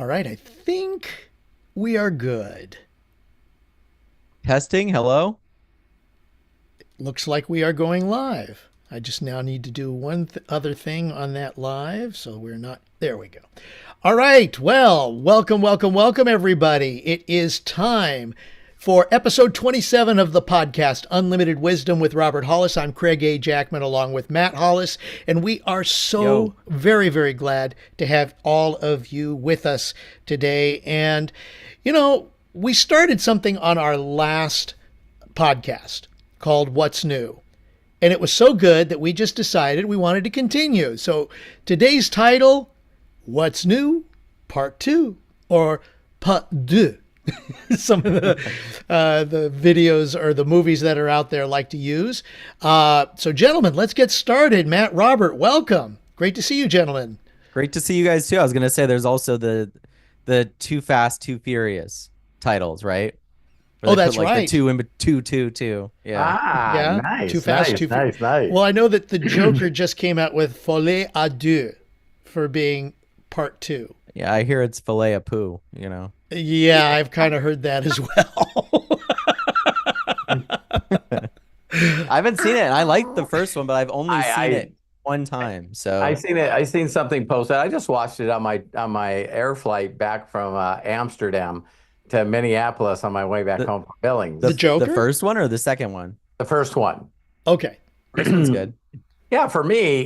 All right, I think we are good. Testing, hello? Looks like we are going live. I just now need to do one other thing on that live, so we're not. There we go. All right, well, welcome, everybody. It is time for episode 27 of the podcast, Unlimited Wisdom with Robert Hollis. I'm Craig A. Jackman along with Matt Hollis, and we are so Yo. very glad to have all of you with us today. And, we started something on our last podcast called What's New. And it was so good that we just decided we wanted to continue. So today's title, What's New, Part 2, or Part 2. Some of the videos or the movies that are out there like to use. So gentlemen, let's get started. Matt, Robert, welcome. Great to see you, gentlemen. Great to see you guys too. I was gonna say there's also the Too Fast, Too Furious titles, right? Oh, Where they put that's like the right. two in two. Yeah. Ah, Yeah, Too nice, Fast, nice, Too nice, nice. Well, I know that the Joker just came out with Folie à Deux for being Part 2. Yeah, I hear it's filet of poo, you know. Yeah, I've kind of heard that as well. I haven't seen it. And I like the first one, but I've only seen it I one time. I So seen it. I seen something posted. I just watched it on my air flight back from Amsterdam to Minneapolis on my way back the home from Billings. The the Joker? first one or the second one? The first one. Okay. First one's good. Yeah, for me,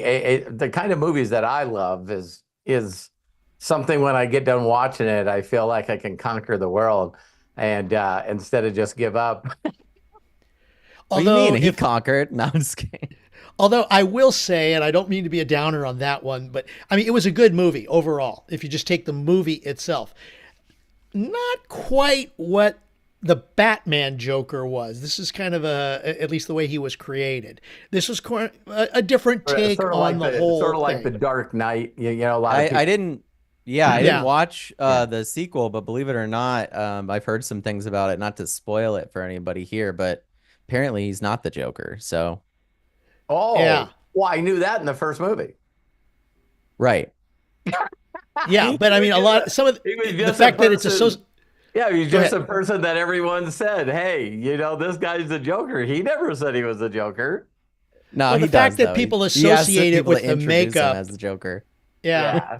the kind of movies that I love is something when I get done watching it, I feel like I can conquer the world, and instead of just give up. What do you Although, mean? He conquered? No, I'm just kidding. although I will say, and I don't mean to be a downer on that one, but I mean, it was a good movie overall. If you just take the movie itself, not quite what the Batman Joker was. This is kind of at least the way he was created. This was a different take Sort of on like the whole sort of like the thing. Dark Knight. You know, a lot of I people. didn't yeah, I didn't Yeah. watch Yeah. the sequel, but believe it or not, I've heard some things about it, not to spoil it for anybody here, but apparently he's not the Joker. So, Yeah. Oh, well, I knew that in the first movie. right. Yeah. But I mean, some of He was the just a fact that it's person. Yeah, he's Go just ahead. a person that everyone said, "Hey, this guy's the Joker." He never said he was the Joker. No, Well, he the fact does that though. people He has associate it people with to the introduce him makeup. as the Joker. Yeah. Yeah.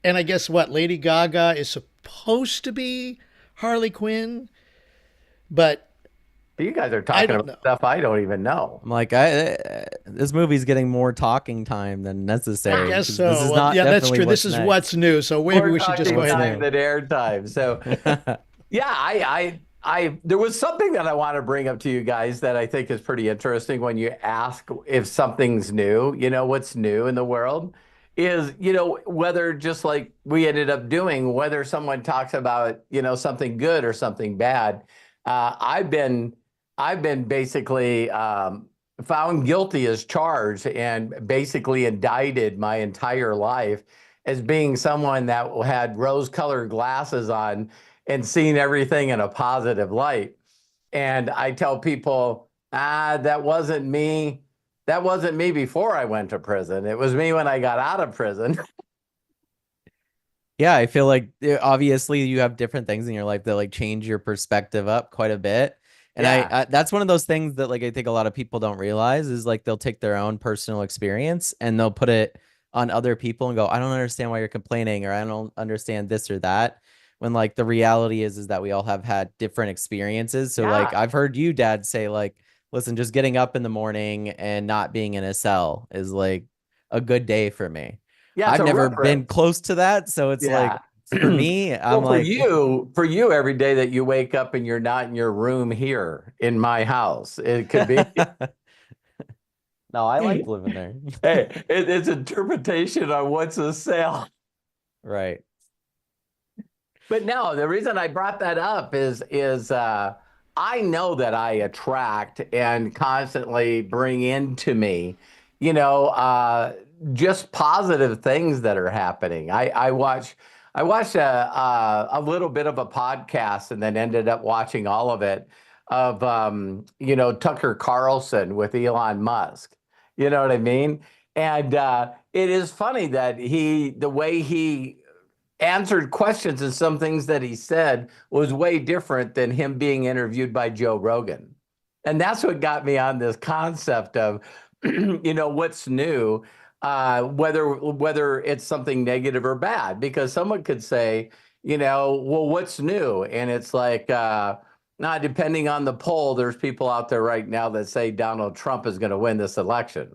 And I guess what? Lady Gaga is supposed to be Harley Quinn, but You guys are I talking don't about know. stuff I don't even know. I'm like, this movie's getting more talking time than I necessary guess 'cause so. this is Well, not yeah, that's definitely true. This what's is next. what's new. So maybe More we should just talking go ahead time and. than airtime. So, yeah, there was something that I want to bring up to you guys that I think is pretty interesting when you ask if something's new. What's new in the world is, whether just like we ended up doing, whether someone talks about, something good or something bad. I've been basically found guilty as charged and basically indicted my entire life as being someone that had rose-colored glasses on and seeing everything in a positive light. And I tell people, that wasn't me. That wasn't me before I went to prison. It was me when I got out of prison. Yeah, I feel like obviously you have different things in your life that like change your perspective up quite a bit. And Yeah. I that's one of those things that like I think a lot of people don't realize is like they'll take their own personal experience and they'll put it on other people and go, I don't understand why you're complaining, or I don't understand this or that. When like the reality is that we all have had different experiences. So like Yeah. I've heard you, Dad, say like, listen, just getting up in the morning and not being in a cell is like a good day for me. Yeah, it's I've a never been reference. close to that, so it's Yeah. like for me, I'm Well, for like, you, every day that you wake up and you're not in your room here in my house, it could be. no, I like living there. Hey, it's interpretation on what's a sale. Right. But no, the reason I brought that up is I know that I attract and constantly bring into me, you know, uh, just positive things that are happening. I watched a little bit of a podcast and then ended up watching all of it of Tucker Carlson with Elon Musk. You know what I mean? And it is funny that the way he answered questions, and some things that he said was way different than him being interviewed by Joe Rogan. And that's what got me on this concept of, what's new, whether it's something negative or bad, because someone could say, well, what's new? And it's like, now, depending on the poll, there's people out there right now that say Donald Trump is going to win this election.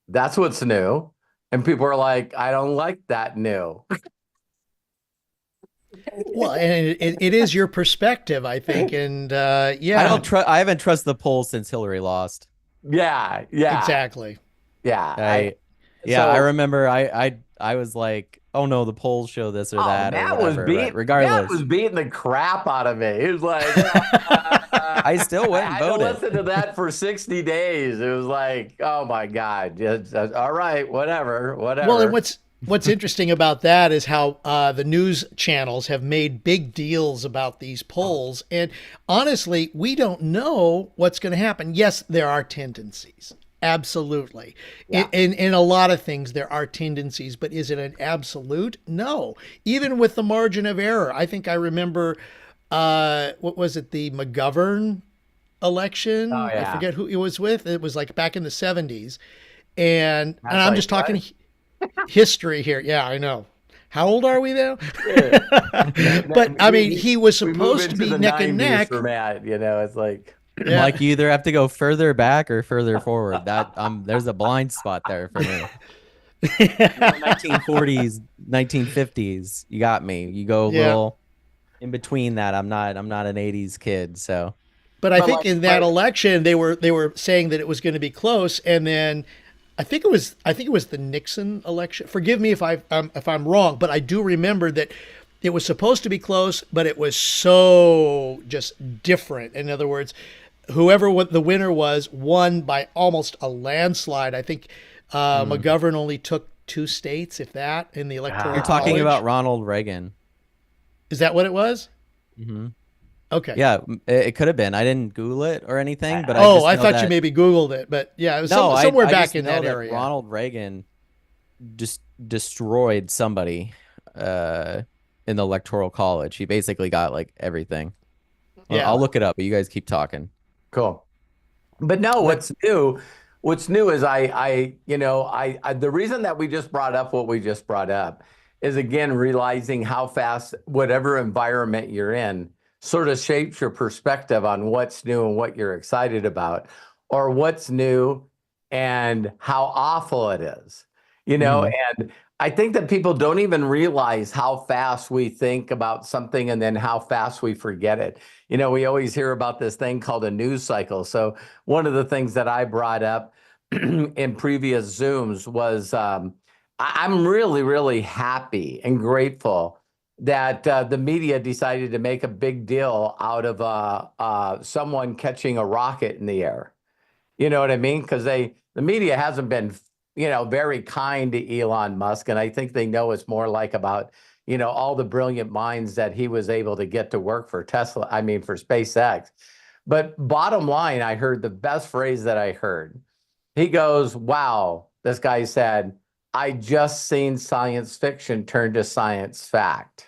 That's what's new. And people are like, I don't like that new. Well, and it is your perspective, I think. And yeah, I haven't trusted the polls since Hillary lost. Yeah. exactly. Yeah. I remember I was like, oh no, the polls show this or that or whatever. Regardless, Matt was beating the crap out of me. He was like, I still went and voted. I listened to that for 60 days. It was like, oh my God. Just, all right, whatever. Well, and what's interesting about that is how the news channels have made big deals about these polls. And honestly, we don't know what's going to happen. Yes, there are tendencies. Absolutely. Yeah. In a lot of things, there are tendencies, but is it an absolute? No. Even with the margin of error, I think I remember, what was it, the McGovern election? Oh, yeah. I forget who it was with. It was like back in the 70s. And I'm just talking history here. Yeah, I know. How old are we now? But I mean, he was supposed to be neck and neck. For Matt, it's like... Yeah. Like you either have to go further back or further forward. That there's a blind spot there for me. 1940s, 1950s. You got me. You go a little in between that. I'm not an 80s kid, so. But I think in that election they were saying that it was going to be close, and then I think it was the Nixon election. Forgive me if I'm wrong, but I do remember that it was supposed to be close, but it was so just different. In other words, whoever the winner was won by almost a landslide. I think McGovern only took 2 states, if that, in the electoral You're talking college. about Ronald Reagan. Is that what it was? Mm-hmm. Okay. Yeah, it could have been. I didn't Google it or anything, but I thought you maybe Googled it. But yeah, it was somewhere back in that area. Ronald Reagan just destroyed somebody in the electoral college. He basically got like everything. Yeah. I'll look it up, but you guys keep talking. Cool. But no, what's new is the reason that we just brought up what we just brought up is, again, realizing how fast whatever environment you're in sort of shapes your perspective on what's new and what you're excited about, or what's new and how awful it is, and I think that people don't even realize how fast we think about something and then how fast we forget it. We always hear about this thing called a news cycle. So one of the things that I brought up in previous Zooms was I'm really, really happy and grateful that the media decided to make a big deal out of someone catching a rocket in the air. You know what I mean? Because the media hasn't been very kind to Elon Musk. And I think they know it's more like about, all the brilliant minds that he was able to get to work for for SpaceX. But bottom line, I heard the best phrase that I heard. He goes, wow, this guy said, I just seen science fiction turn to science fact.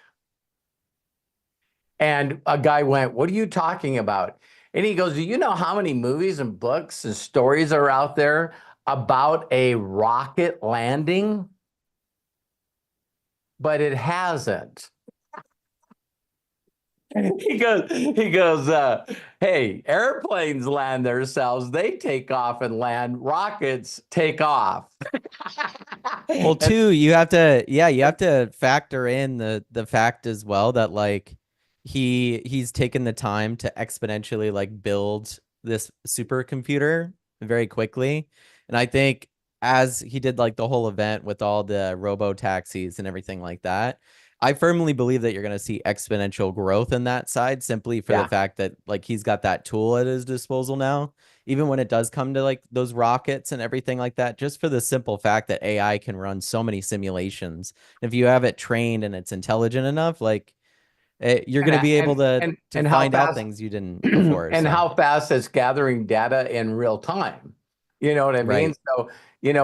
And a guy went, what are you talking about? And he goes, do you know how many movies and books and stories are out there about a rocket landing? But it hasn't. He goes, hey, airplanes land themselves. They take off and land. Rockets take off. Well, too, you have to factor in the fact as well that like he's taken the time to exponentially like build this supercomputer very quickly. And I think as he did like the whole event with all the robo taxis and everything like that, I firmly believe that you're going to see exponential growth in that side simply for the fact that like he's got that tool at his disposal now, even when it does come to like those rockets and everything like that, just for the simple fact that AI can run so many simulations. If you have it trained and it's intelligent enough, like you're going to be able to find out things you didn't before. And how fast it's gathering data in real time. You know what I mean? Right. So,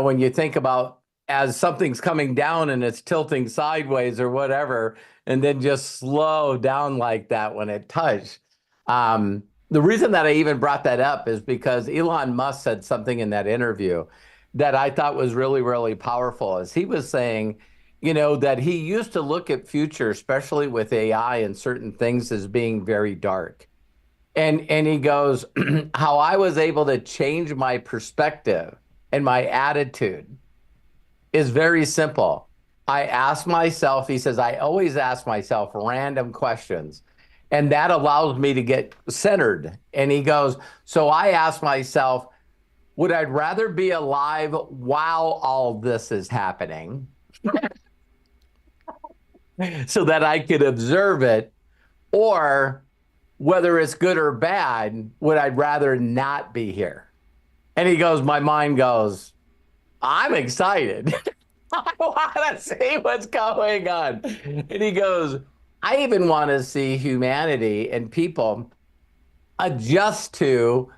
when you think about as something's coming down and it's tilting sideways or whatever, and then just slow down like that when it touched. The reason that I even brought that up is because Elon Musk said something in that interview that I thought was really, really powerful. As he was saying, that he used to look at future, especially with AI and certain things, as being very dark. And he goes, how I was able to change my perspective and my attitude is very simple. I ask myself, he says, I always ask myself random questions, and that allows me to get centered. And he goes, so I ask myself, would I rather be alive while all this is happening so that I could observe it, or whether it's good or bad, would I rather not be here? And he goes, my mind goes, I'm excited. I want to see what's going on. And he goes, I even want to see humanity and people adjust to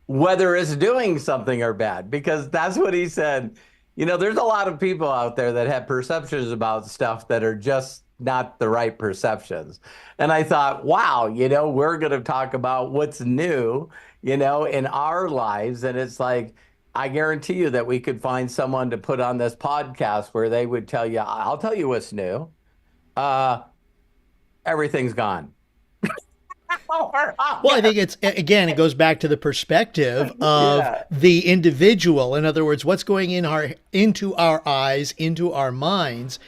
whether it's doing something or bad, because that's what he said. There's a lot of people out there that have perceptions about stuff that are just not the right perceptions. And I thought, wow, we're going to talk about what's new, in our lives. And it's like, I guarantee you that we could find someone to put on this podcast where they would tell you, I'll tell you what's new. Everything's gone. Well, I think it goes back to the perspective of the individual. In other words, what's going into our eyes, into our minds.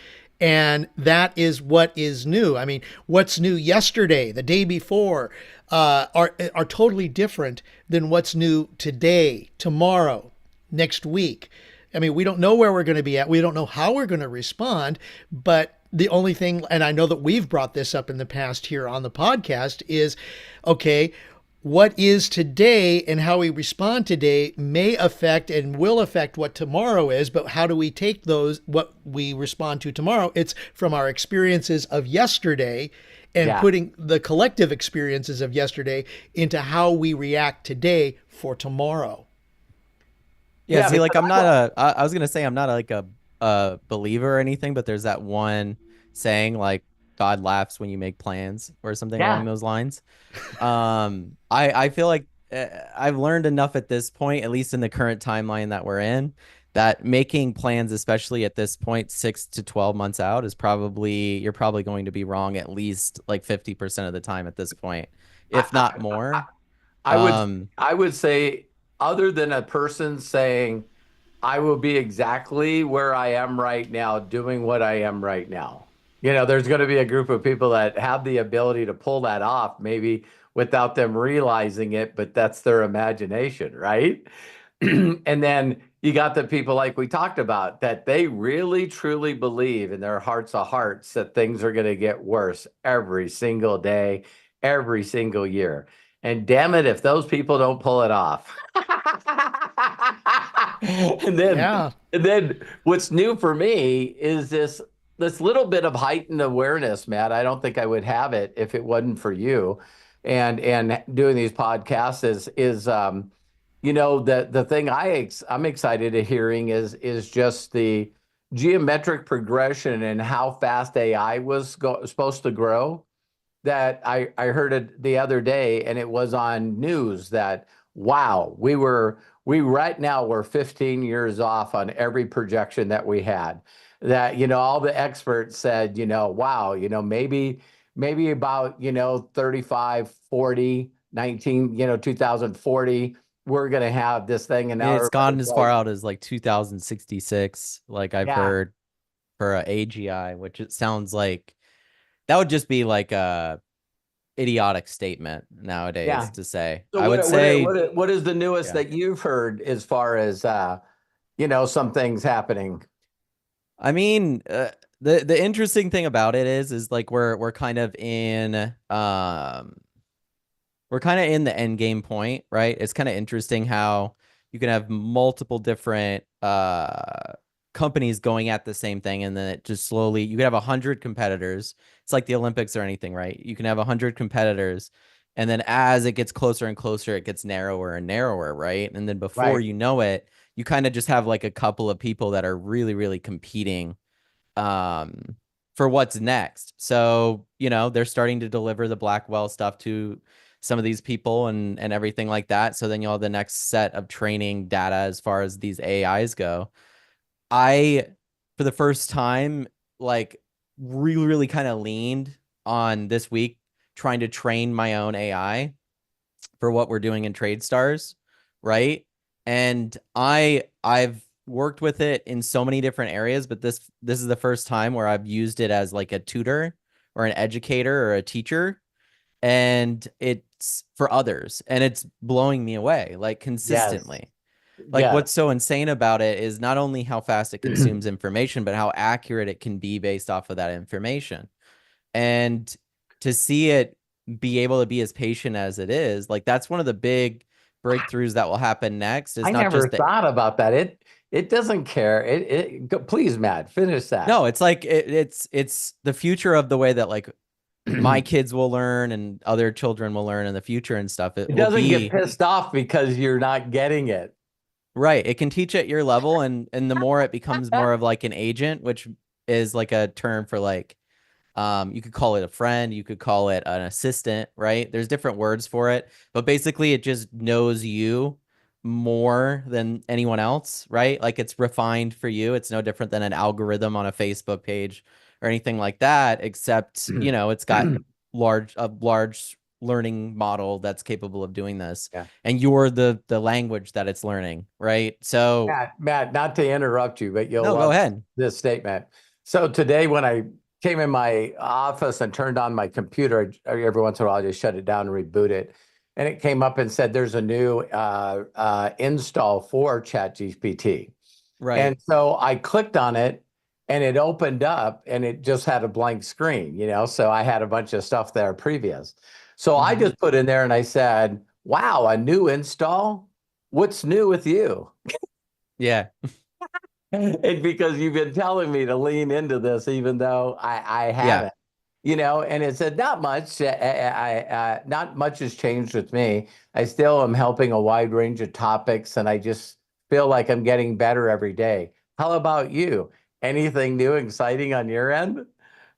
And that is what is new. I mean, what's new yesterday, the day before, are totally different than what's new today, tomorrow, next week. I mean, we don't know where we're going to be at. We don't know how we're going to respond. But the only thing, and I know that we've brought this up in the past here on the podcast, is, okay, what is today and how we respond today may affect and will affect what tomorrow is, but how do we take what we respond to tomorrow? It's from our experiences of yesterday and putting the collective experiences of yesterday into how we react today for tomorrow. Yeah, see, like I was going to say, I'm not like a believer or anything, but there's that one saying, like, God laughs when you make plans or something along those lines. I feel like I've learned enough at this point, at least in the current timeline that we're in, that making plans, especially at this point, 6 to 12 months out, you're probably going to be wrong at least like 50% of the time at this point, if not more. I would say, other than a person saying, I will be exactly where I am right now, doing what I am right now. There's going to be a group of people that have the ability to pull that off, maybe without them realizing it, but that's their imagination, right? And then you got the people like we talked about, that they really, truly believe in their hearts of hearts that things are going to get worse every single day, every single year. And damn it, if those people don't pull it off. And then what's new for me is this little bit of heightened awareness, Matt. I don't think I would have it if it wasn't for you. And doing these podcasts is the thing I'm excited to hearing is just the geometric progression and how fast AI was supposed to grow. That I heard it the other day, and it was on news that, wow, we right now we're 15 years off on every projection that we had. That, all the experts said, wow, maybe about, 35, 40, 2040, we're going to have this thing. And now it's gone as far out as like 2066, like I've heard, for a AGI, which it sounds like that would just be like a idiotic statement nowadays to say. So I would say, what is the newest that you've heard as far as, some things happening? I mean, the interesting thing about it is like we're kind of in the end game point, right? It's kind of interesting how you can have multiple different companies going at the same thing, and then it just slowly, you can have 100 competitors. It's like the Olympics or anything, right? You can have 100 competitors, and then as it gets closer and closer, it gets narrower and narrower, right? And then before you know it, you kind of just have like a couple of people that are really, really competing for what's next. So, you know, they're starting to deliver the Blackwell stuff to some of these people and everything like that. So then you'll have the next set of training data as far as these AIs go. I, for the first time, like really, really kind of leaned on this week trying to train my own AI for what we're doing in Trade Stars, right? And I've worked with it in so many different areas, but this is the first time where I've used it as like a tutor or an educator or a teacher, and it's for others, and it's blowing me away like consistently. Like what's so insane about it is not only how fast it consumes information, but how accurate it can be based off of that information. And to see it be able to be as patient as it is, like that's one of the big breakthroughs that will happen next. Is I not never just thought about that. It doesn't care. Please, Matt, finish that. No, it's like it's the future of the way that like my kids will learn and other children will learn in the future and stuff. It doesn't get pissed off because you're not getting it. Right. It can teach at your level, and the more it becomes more of like an agent, which is like a term for like you could call it a friend, you could call it an assistant, right? There's different words for it, but basically it just knows you more than anyone else, right? Like it's refined for you. It's no different than an algorithm on a Facebook page or anything like that, except, you know, it's got a large learning model that's capable of doing this. Yeah. And you're the language that it's learning, right? So Matt, not to interrupt you, but you'll go ahead. This statement. So today when I came in my office and turned on my computer, every once in a while I just shut it down and reboot it. And it came up and said there's a new install for ChatGPT. Right. And so I clicked on it and it opened up and it just had a blank screen, you know, so I had a bunch of stuff there previous. So I just put in there and I said, wow, a new install? What's new with you? Yeah. And because you've been telling me to lean into this, even though I haven't, you know, and it said, not much, not much has changed with me. I still am helping a wide range of topics and I just feel like I'm getting better every day. How about you? Anything new, exciting on your end? And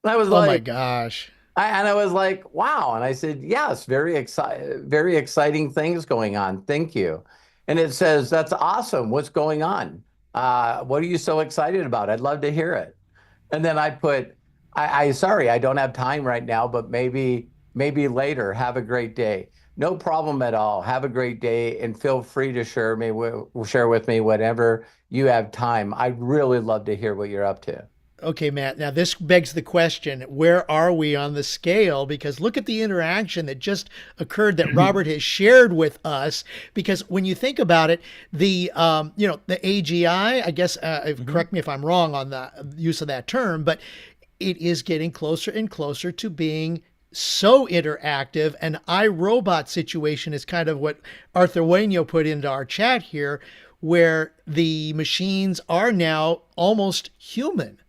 I was like, oh my gosh. I was like, wow. And I said, yes, very exciting things going on. Thank you. And it says, that's awesome. What's going on? What are you so excited about? I'd love to hear it. And then I put, sorry, I don't have time right now, but maybe later. Have a great day. No problem at all. Have a great day, and feel free to share with me whenever you have time. I'd really love to hear what you're up to. Okay, Matt, now this begs the question, where are we on the scale? Because look at the interaction that just occurred that Robert has shared with us. Because when you think about it, the AGI, I guess, correct me if I'm wrong on the use of that term, but it is getting closer and closer to being so interactive. And iRobot situation is kind of what Arthur Waino put into our chat here, where the machines are now almost human.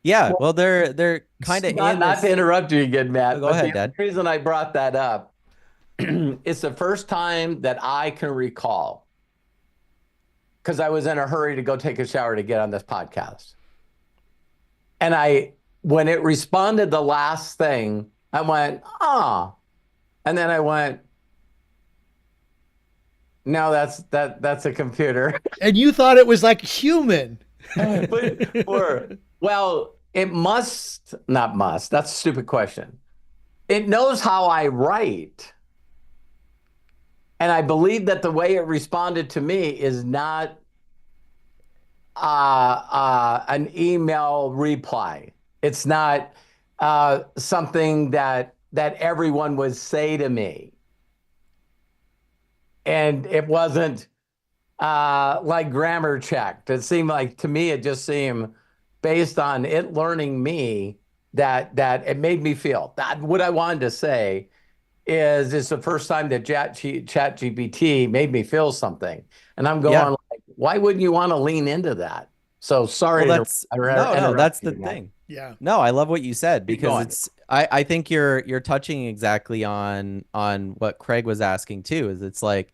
Yeah, well, they're kind of not to interrupt you again, Matt. Go ahead, Dad. The reason I brought that up, it's the first time that I can recall, because I was in a hurry to go take a shower to get on this podcast. And when it responded the last thing, I went, ah. And then I went, no, that's a computer. And you thought it was like human. Well, it must, not must, that's a stupid question. It knows how I write. And I believe that the way it responded to me is not an email reply. It's not something that everyone would say to me. And it wasn't like grammar checked. It seemed like, to me, it just seemed based on it learning me that it made me feel. What I wanted to say is it's the first time that ChatGPT made me feel something. And I'm going like, why wouldn't you want to lean into that? So sorry. Well, that's the thing. Yeah. No, I love what you said, because I think you're touching exactly on what Craig was asking too, is it's like,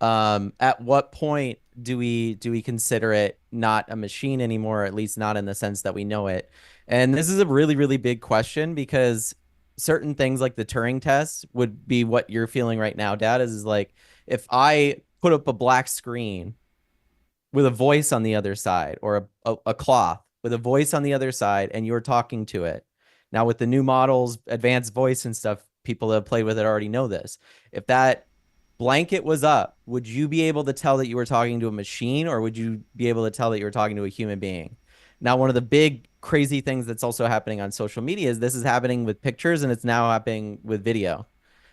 At what point do we consider it not a machine anymore, or at least not in the sense that we know it? And this is a really, really big question, because certain things like the Turing test would be what you're feeling right now, Dad, is like, if I put up a black screen with a voice on the other side, or a cloth with a voice on the other side, and you're talking to it. Now, with the new models, advanced voice and stuff, people that have played with it already know this. If that blanket was up, would you be able to tell that you were talking to a machine, or would you be able to tell that you were talking to a human being? Now, one of the big crazy things that's also happening on social media is this is happening with pictures, and it's now happening with video.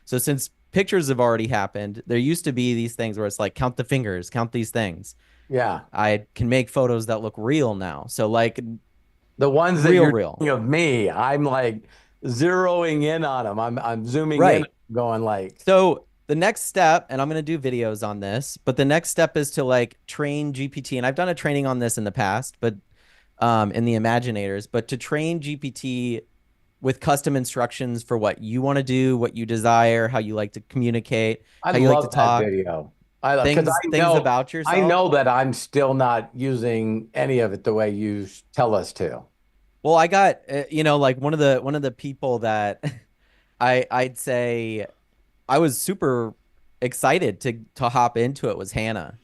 So since pictures have already happened, there used to be these things where it's like, count the fingers, count these things. Yeah. I can make photos that look real now. So like The ones that real, you're real. thinking of me, I'm like zeroing in on them. I'm zooming in, Right. going like, So the next step, and I'm going to do videos on this, but the next step is to like train GPT. And I've done a training on this in the past, but in the Imaginators, but to train GPT with custom instructions for what you want to do, what you desire, how you like to communicate, I how you like to love that talk, video. Because things about I yourself. know that I'm still not using any of it the way you tell us to. Well, I got like one of the people that I'd say I was super excited to hop into it was Hannah.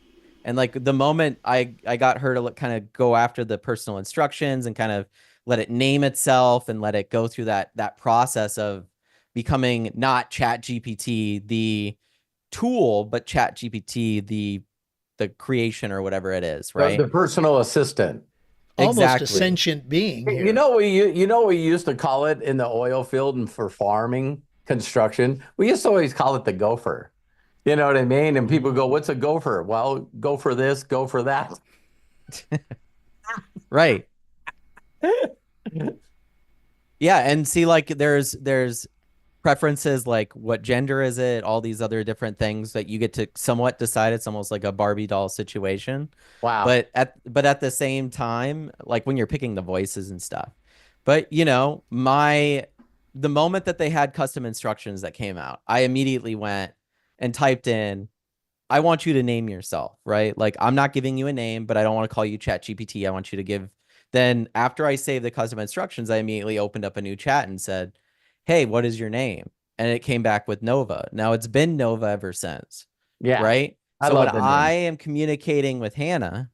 And like the moment I got her to kind of go after the personal instructions and kind of let it name itself and let it go through that process of becoming not Chat GPT the tool, but Chat GPT the creation or whatever it is, right? The personal assistant. Almost Exactly. a sentient being here. You know we used to call it in the oil field and for farming construction. We used to always call it the gopher. You know what I mean? And people go, "What's a gopher?" Well, go for this, go for that. Right. Yeah, and see, like there's preferences, like what gender is it, all these other different things that you get to somewhat decide. It's almost like a Barbie doll situation. Wow. But at the same time, like when you're picking the voices and stuff. But the moment that they had custom instructions that came out, I immediately went and typed in, I want you to name yourself, right? Like I'm not giving you a name, but I don't want to call you Chat GPT. I want you to give. Then after I saved the custom instructions, I immediately opened up a new chat and said, hey, what is your name? And it came back with Nova. Now it's been Nova ever since. Yeah. Right. I So love when the name. I am communicating with Hannah,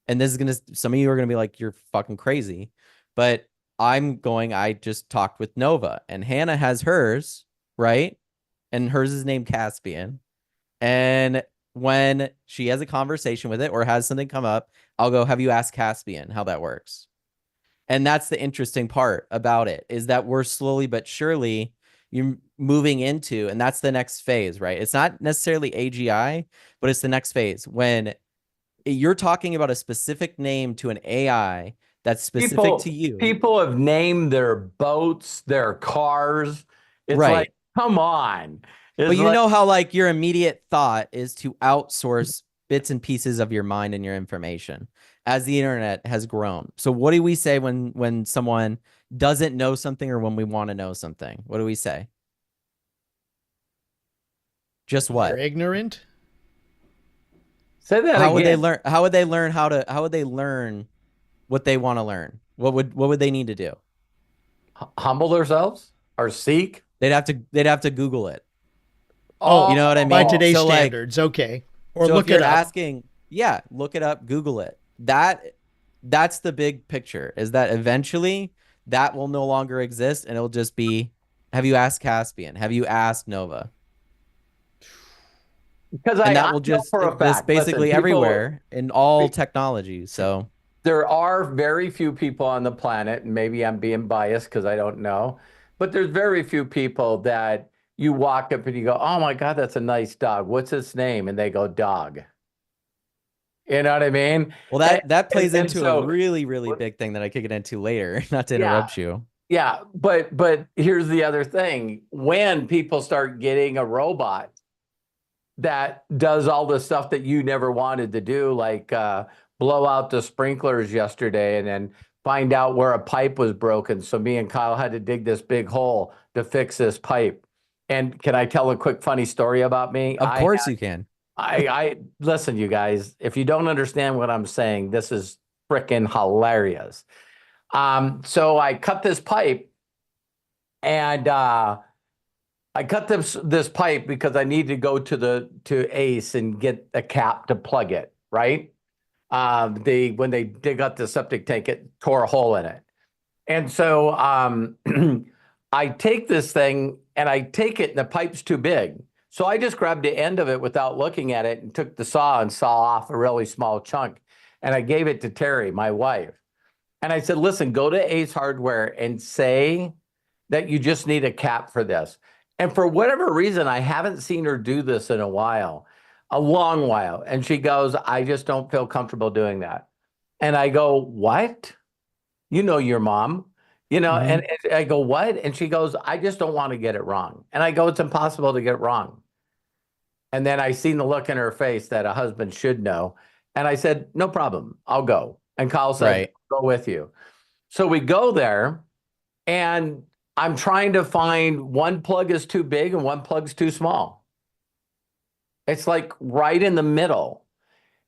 and this is some of you are gonna be like, you're fucking crazy, but I just talked with Nova, and Hannah has hers, right? And hers is named Caspian. And when she has a conversation with it or has something come up, I'll go, have you asked Caspian how that works? And that's the interesting part about it, is that we're slowly but surely you're moving into, and that's the next phase, right? It's not necessarily AGI, but it's the next phase when you're talking about a specific name to an AI that's specific to you. People have named their boats, their cars. It's Right. like, come on. It's But you like, know how like your immediate thought is to outsource bits and pieces of your mind and your information as the internet has grown. So what do we say when someone doesn't know something, or when we want to know something? What do we say? Just what? You're ignorant. say that How again. would they learn? How would they learn how would they learn what they want to learn? What would they need to do? Humble themselves or seek? They'd have to Google it. Oh, You know what I by mean? today's So, like, standards, okay. Or so look if you're it up. asking, yeah, look it up, Google it. That's the big picture, is that eventually that will no longer exist, and it'll just be, have you asked Caspian? Have you asked Nova? Because And that I will know just for a exist fact, basically listen, everywhere in all technology. So there are very few people on the planet, and maybe I'm being biased because I don't know, but there's very few people that you walk up and you go, oh my God, that's a nice dog. What's its name? And they go, dog. You know what I mean? well, that plays into a really, really big thing that I could get into later, not to interrupt you. Yeah, but here's the other thing. When people start getting a robot that does all the stuff that you never wanted to do, like blow out the sprinklers yesterday and then find out where a pipe was broken. So me and Kyle had to dig this big hole to fix this pipe. And can I tell a quick funny story about me? Of course you can. I listen, you guys, if you don't understand what I'm saying, this is freaking hilarious. So I cut this pipe and I cut this pipe because I need to go to Ace and get a cap to plug it, right? When they dig up the septic tank, it tore a hole in it. And so I take this thing and I take it and the pipe's too big. So I just grabbed the end of it without looking at it and took the saw and saw off a really small chunk. And I gave it to Terry, my wife. And I said, listen, go to Ace Hardware and say that you just need a cap for this. And for whatever reason, I haven't seen her do this in a while, a long while. And she goes, I just don't feel comfortable doing that. And I go, what? You know your mom, and I go, what? And she goes, I just don't want to get it wrong. And I go, it's impossible to get it wrong. And then I seen the look in her face that a husband should know. And I said, no problem, I'll go. And Kyle said, Right. I'll go with you. So we go there and I'm trying to find one plug is too big and one plug's too small. It's like right in the middle.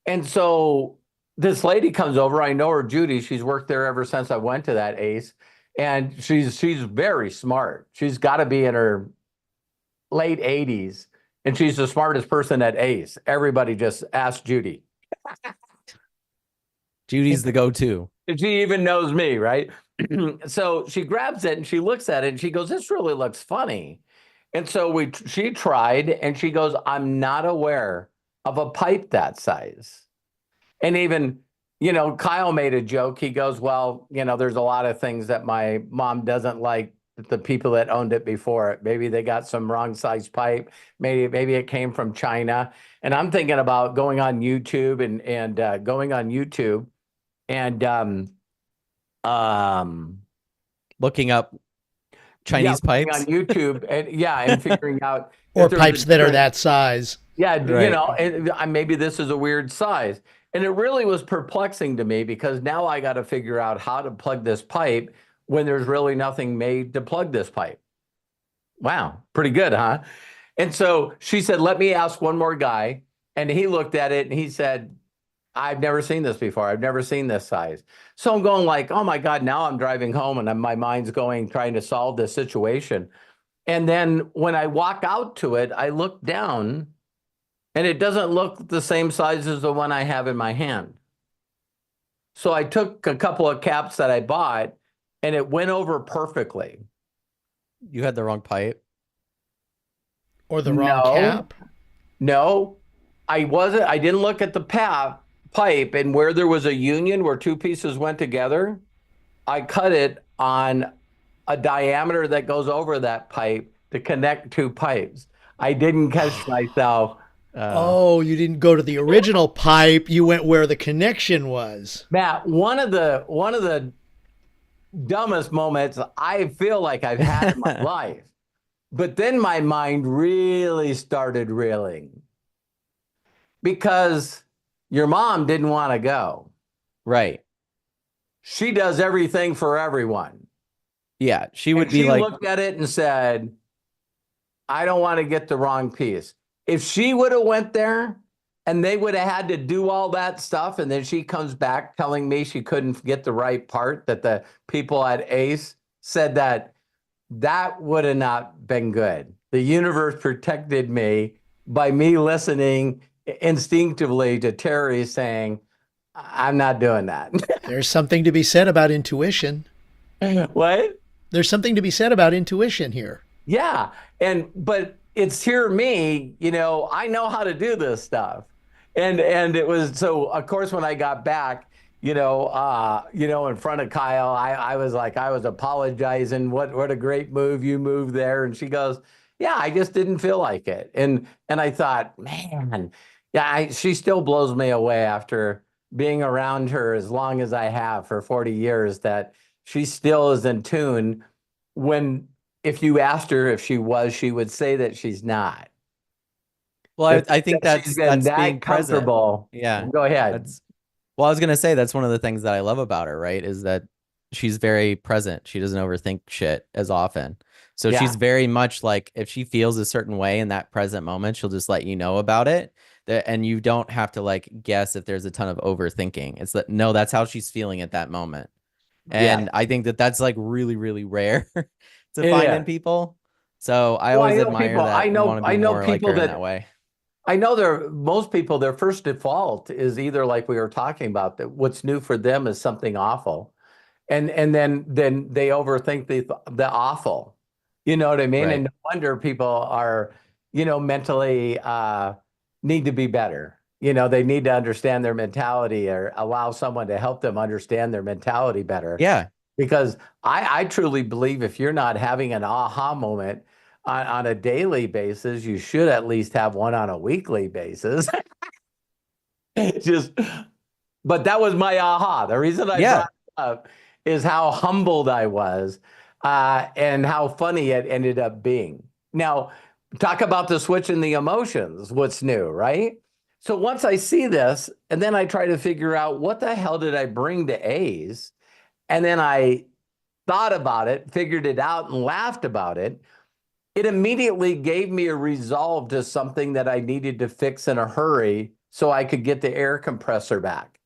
And so this lady comes over. I know her, Judy. She's worked there ever since I went to that Ace. And she's very smart. She's got to be in her late 80s. And she's the smartest person at Ace. Everybody just asked Judy. Judy's the go-to. She even knows me, right? So she grabs it and she looks at it and she goes, this really looks funny. And so she tried and she goes, I'm not aware of a pipe that size. And even, Kyle made a joke. He goes, well, there's a lot of things that my mom doesn't like the people that owned it before it. Maybe they got some wrong size pipe. Maybe it came from China. And I'm thinking about going on YouTube and going on YouTube and Looking up Chinese pipes on YouTube and figuring out or pipes that are that size. Yeah, Right. maybe this is a weird size. And it really was perplexing to me because now I got to figure out how to plug this pipe when there's really nothing made to plug this pipe. Wow, pretty good, huh? And so she said, let me ask one more guy. And he looked at it and he said, I've never seen this before. I've never seen this size. So I'm going like, oh my God, now I'm driving home and my mind's going, trying to solve this situation. And then when I walk out to it, I look down and it doesn't look the same size as the one I have in my hand. So I took a couple of caps that I bought and it went over perfectly. You had the wrong pipe. Or the wrong cap? No, I didn't look at the pipe, and where there was a union where two pieces went together, I cut it on a diameter that goes over that pipe to connect two pipes. I didn't catch myself. You didn't go to the original pipe. You went where the connection was. Matt, one of the dumbest moments I feel like I've had in my life. But then my mind really started reeling because your mom didn't want to go. Right. She does everything for everyone. Yeah, she would And be she like, looked at it and said, I don't want to get the wrong piece. If she would have went there and they would have had to do all that stuff, and then she comes back telling me she couldn't get the right part, that the people at Ace said that would have not been good. The universe protected me by me listening instinctively to Terry saying, I'm not doing that. There's something to be said about intuition. What? There's something to be said about intuition here. Yeah. But it's here me, I know how to do this stuff. And it was, so of course, when I got back, in front of Kyle, I was like, I was apologizing. What a great move you moved there. And she goes, yeah, I just didn't feel like it. And I thought, man, yeah, she still blows me away after being around her as long as I have for 40 years, that she still is in tune when, if you asked her if she was, she would say that she's not. well, I think that's she's been that being present. comfortable. Yeah. Go ahead. Well, I was going to say that's one of the things that I love about her, right? Is that she's very present. She doesn't overthink shit as often. So Yeah. she's very much like, if she feels a certain way in that present moment, she'll just let you know about it. And you don't have to like guess if there's a ton of overthinking. It's that, no, that's how she's feeling at that moment. Yeah. And I think that that's like really, really rare to It find is. in people. So I Well, always admire that and want to be more like her in that way. I know most people, their first default is either like we were talking about, that what's new for them is something awful. And then they overthink the awful. You know what I mean? Right. And no wonder people are, mentally need to be better. They need to understand their mentality or allow someone to help them understand their mentality better. Yeah. Because I truly believe if you're not having an aha moment on a daily basis, you should at least have one on a weekly basis. But that was my aha. The reason I brought it up is how humbled I was and how funny it ended up being. Now, talk about the switch in the emotions, what's new, right? So once I see this, and then I try to figure out what the hell did I bring to A's, and then I thought about it, figured it out, and laughed about it, it immediately gave me a resolve to something that I needed to fix in a hurry so I could get the air compressor back.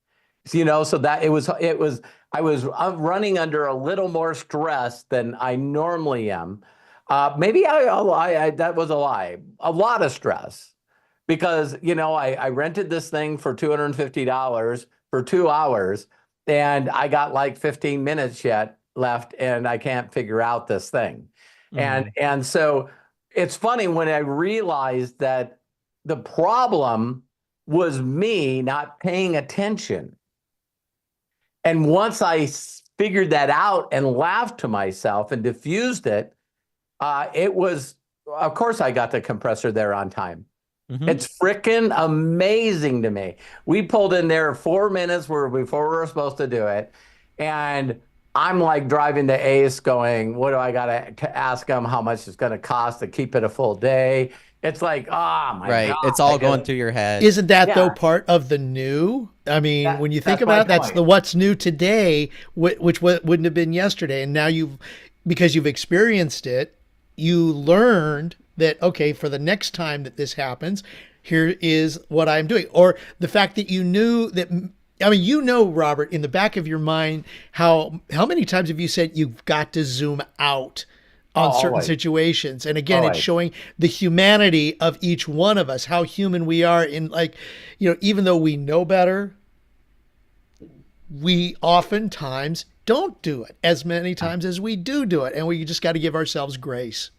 So that I was running under a little more stress than I normally am. Maybe that was a lie. A lot of stress because, I rented this thing for $250 for 2 hours and I got like 15 minutes yet left and I can't figure out this thing. And so it's funny when I realized that the problem was me not paying attention. And once I figured that out and laughed to myself and diffused it, it was, of course, I got the compressor there on time. It's freaking amazing to me. We pulled in there 4 minutes before we were supposed to do it. And I'm like driving to Ace going, what do I got to ask them how much it's going to cost to keep it a full day? It's like, oh my God. It's all going through your head. Isn't that though part of the new? I mean, when you think about it, that's the what's new today, which wouldn't have been yesterday. And now because you've experienced it, you learned that, okay, for the next time that this happens, here is what I'm doing. Or the fact that you knew that, I mean, Robert, in the back of your mind, how many times have you said you've got to zoom out on certain situations? And again, it's showing the humanity of each one of us, how human we are in, like, even though we know better, we oftentimes don't do it as many times as we do it. And we just got to give ourselves grace.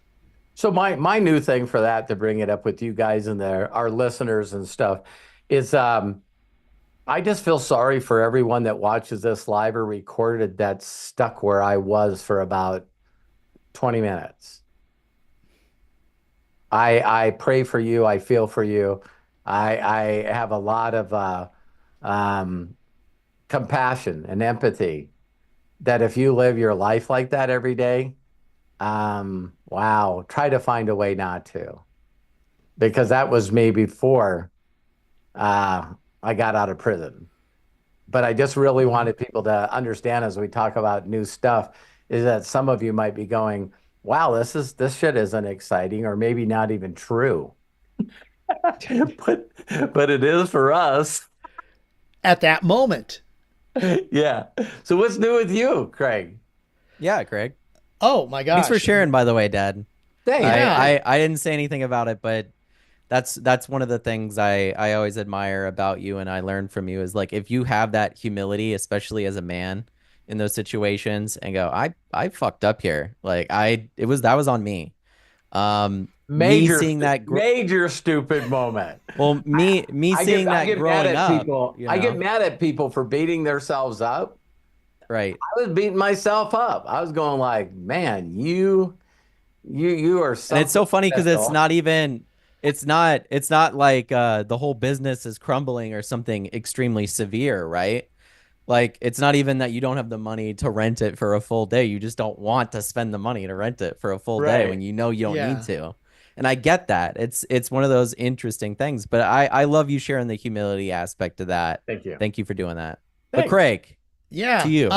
So my new thing for that, to bring it up with you guys and our listeners and stuff, is I just feel sorry for everyone that watches this live or recorded that's stuck where I was for about 20 minutes. I pray for you. I feel for you. I have a lot of compassion and empathy that if you live your life like that every day, wow, try to find a way not to. Because that was me before I got out of prison. But I just really wanted people to understand, as we talk about new stuff, is that some of you might be going, wow, this shit isn't exciting, or maybe not even true. but it is for us. At that moment. Yeah. So what's new with you, Craig? Yeah, Craig. Oh my gosh. Thanks for sharing, by the way, Dad. Thanks. I didn't say anything about it, but that's one of the things I always admire about you and I learned from you is, like, if you have that humility, especially as a man in those situations, and go, I fucked up here. Like that was on me. Major, me seeing that major stupid moment. Well, me seeing that growing up, people, I get mad at people for beating themselves up. Right. I was beating myself up. I was going like, man, you are something. And it's so funny because it's not even, it's not like the whole business is crumbling or something extremely severe, right? Like, it's not even that you don't have the money to rent it for a full day. You just don't want to spend the money to rent it for a full day when you know you don't need to. And I get that. It's one of those interesting things. But I love you sharing the humility aspect of that. Thank you. Thank you for doing that. Thanks. But Craig, yeah, to you.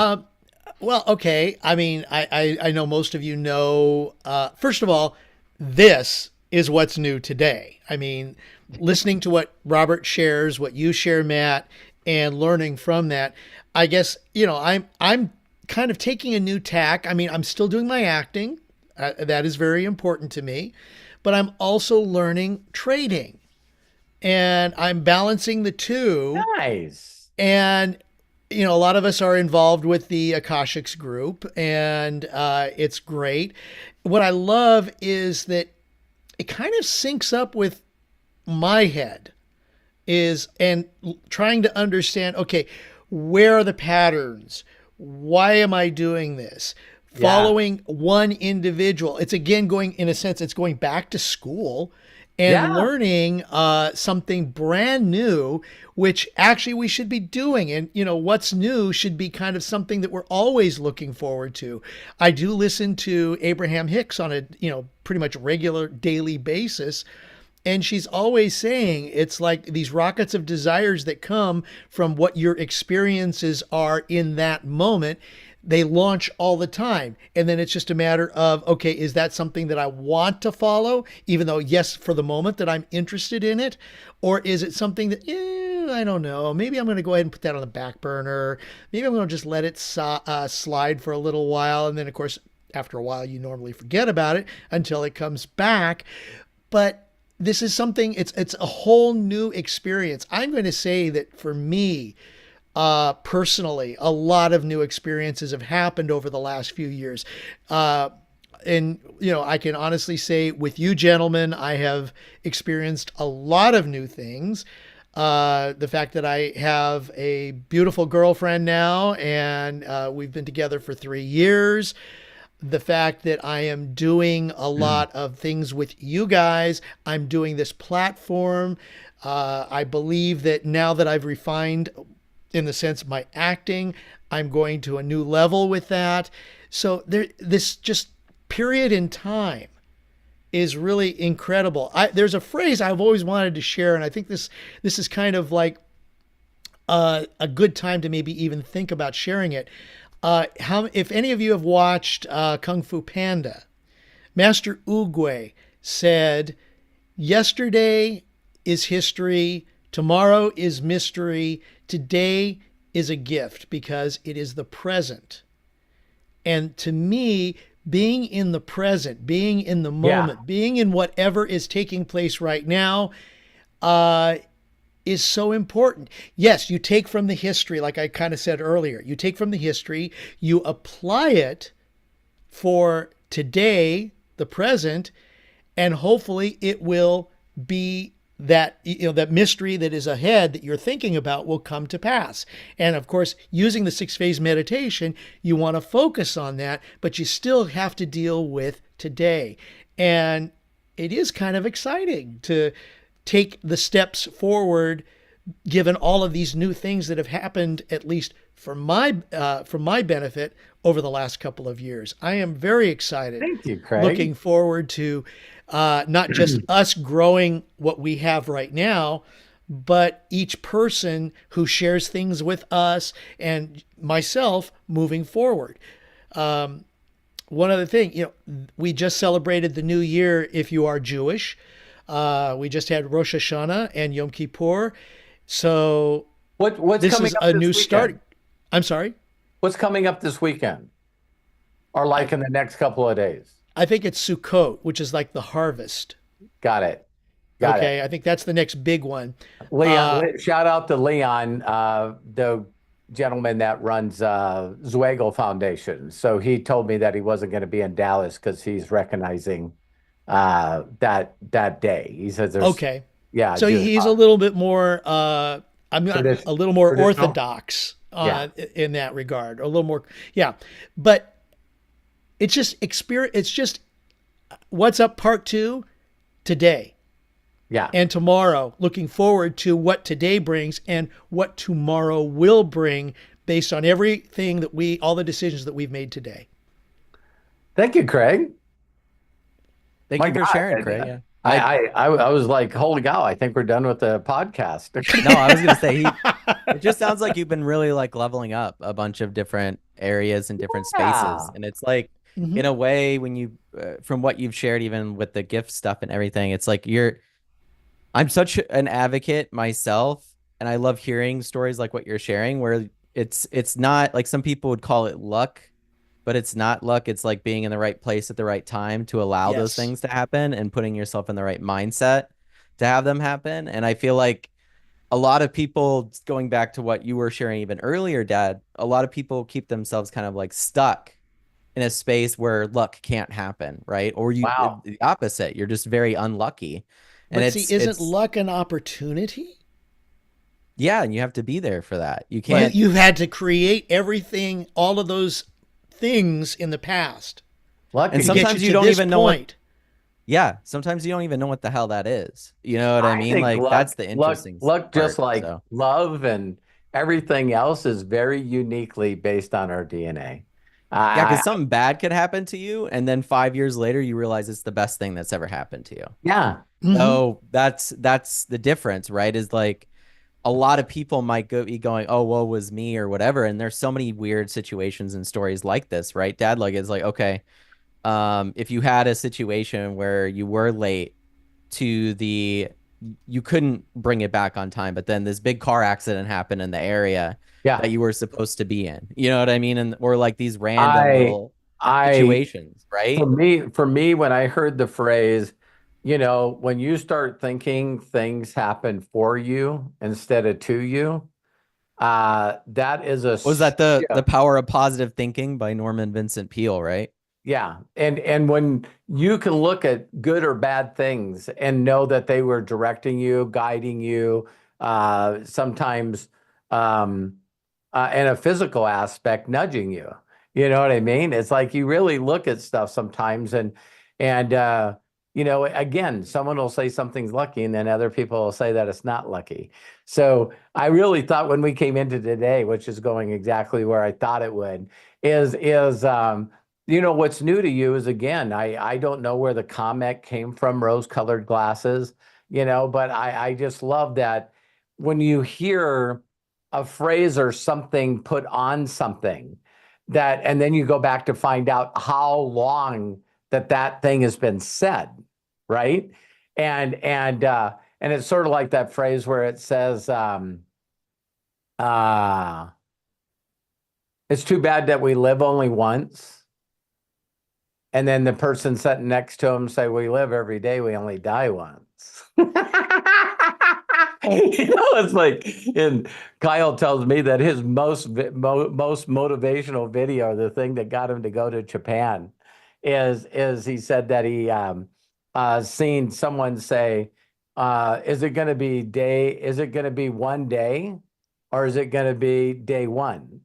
Well, okay. I mean, I know most of you know, first of all, this is what's new today. I mean, listening to what Robert shares, what you share, Matt, and learning from that, I guess, I'm kind of taking a new tack. I mean, I'm still doing my acting. That is very important to me, but I'm also learning trading and I'm balancing the two. Nice. And a lot of us are involved with the Akashics group, and it's great. What I love is that it kind of syncs up with my head, and trying to understand, okay, where are the patterns? Why am I doing this? Following one individual. It's again going, in a sense, it's going back to school and learning something brand new, which actually we should be doing. And, what's new should be kind of something that we're always looking forward to. I do listen to Abraham Hicks on a, pretty much regular daily basis. And she's always saying it's like these rockets of desires that come from what your experiences are in that moment. They launch all the time. And then it's just a matter of, okay, is that something that I want to follow, even though, yes, for the moment that I'm interested in it? Or is it something that, I don't know, maybe I'm going to go ahead and put that on the back burner. Maybe I'm going to just let it slide for a little while. And then, of course, after a while, you normally forget about it until it comes back. But this is something, it's a whole new experience. I'm going to say that for me, personally, a lot of new experiences have happened over the last few years. And, I can honestly say with you gentlemen, I have experienced a lot of new things. The fact that I have a beautiful girlfriend now, and we've been together for 3 years. The fact that I am doing a lot of things with you guys. I'm doing this platform. I believe that now that I've refined, in the sense of my acting, I'm going to a new level with that. So this just period in time is really incredible. There's a phrase I've always wanted to share, and I think this is kind of like a good time to maybe even think about sharing it. If any of you have watched Kung Fu Panda, Master Oogway said, "Yesterday is history, tomorrow is mystery, today is a gift because it is the present." And to me, being in the present, being in the moment, being in whatever is taking place right now, is so important. Yes, you take from the history, like I kind of said earlier, you take from the history, you apply it for today, the present, and hopefully it will be that, that mystery that is ahead that you're thinking about will come to pass. And of course, using the 6-phase meditation, you want to focus on that, but you still have to deal with today. And it is kind of exciting to take the steps forward, given all of these new things that have happened, at least for my benefit over the last couple of years. I am very excited. Thank you, Craig. Looking forward to not just us growing what we have right now, but each person who shares things with us and myself moving forward. One other thing, we just celebrated the new year if you are Jewish. We just had Rosh Hashanah and Yom Kippur. So what's this coming is up a this new weekend? start. I'm sorry? What's coming up this weekend? Or like in the next couple of days? I think it's Sukkot, which is like the harvest. Got it. Got Okay, I think that's the next big one. Leon, shout out to Leon, the gentleman that runs Zweigel Foundation. So he told me that he wasn't going to be in Dallas because he's recognizing that day. He says there's Okay. Yeah. So he's a little bit more a little more traditional? orthodox in that regard, a little more. Yeah. But it's just experience. It's just what's up part 2 today. Yeah. And tomorrow, looking forward to what today brings and what tomorrow will bring based on everything that all the decisions that we've made today. Thank you, Craig. Thank you for sharing, Craig. Yeah. I was like, holy cow, I think we're done with the podcast. No, I was going to say It just sounds like you've been really like leveling up a bunch of different areas and different spaces. Yeah. And it's like, in Mhm. a way, when you, from what you've shared, even with the gift stuff and everything, it's like I'm such an advocate myself. And I love hearing stories like what you're sharing, where it's not like some people would call it luck, but it's not luck. It's like being in the right place at the right time to allow those Yes. things to happen and putting yourself in the right mindset to have them happen. And I feel like a lot of people, going back to what you were sharing even earlier, Dad, a lot of people keep themselves kind of like stuck in a space where luck can't happen, right? Or Wow. the opposite, you're just very unlucky. And But see, isn't it's luck an opportunity? yeah, and you have to be there for that. You You can't, you had to create everything, all of those things in the past and to Lucky. get you sometimes you to don't this even know what, point. yeah, sometimes you don't even know what the hell that is. You know what I I mean? think Like that's luck, the luck, interesting luck, just part. like So, love and everything else, is very uniquely based on our DNA. yeah, because I, something bad could happen to you, and then 5 years later, you realize it's the best thing that's ever happened to you. yeah, Hmm. So that's the difference, right? Is like a lot of people might be going, "Oh, woe was me" or whatever, and there's so many weird situations and stories like this, right? Dad, like it's like, okay, if you had a situation where you were late to the, you couldn't bring it back on time, but then this big car accident happened in the area that yeah. you were supposed to be in. You know what I mean? And or like these random I, little I, situations, right? for me, when I heard the phrase, when you start thinking things happen for you instead of to you, that is a Was that the shift. Power of Positive Thinking by Norman Vincent Peale, right? Yeah. And when you can look at good or bad things and know that they were directing you, guiding you, sometimes in a physical aspect, nudging you. You know what I mean? It's like you really look at stuff sometimes and again, someone will say something's lucky and then other people will say that it's not lucky. So I really thought when we came into today, which is going exactly where I thought it would, is what's new to you is, again, I don't know where the comment came from, rose-colored glasses, but I just love that when you hear a phrase or something put on something, that, and then you go back to find out how long that thing has been said, right? And it's sort of like that phrase where it says, uh, it's too bad that we live only once. And then the person sitting next to him say, we live every day, we only die once. It's like, and Kyle tells me that his most motivational video, the thing that got him to go to Japan, is he said that he seen someone say, is it going to be is it going to be one day, or is it going to be day one?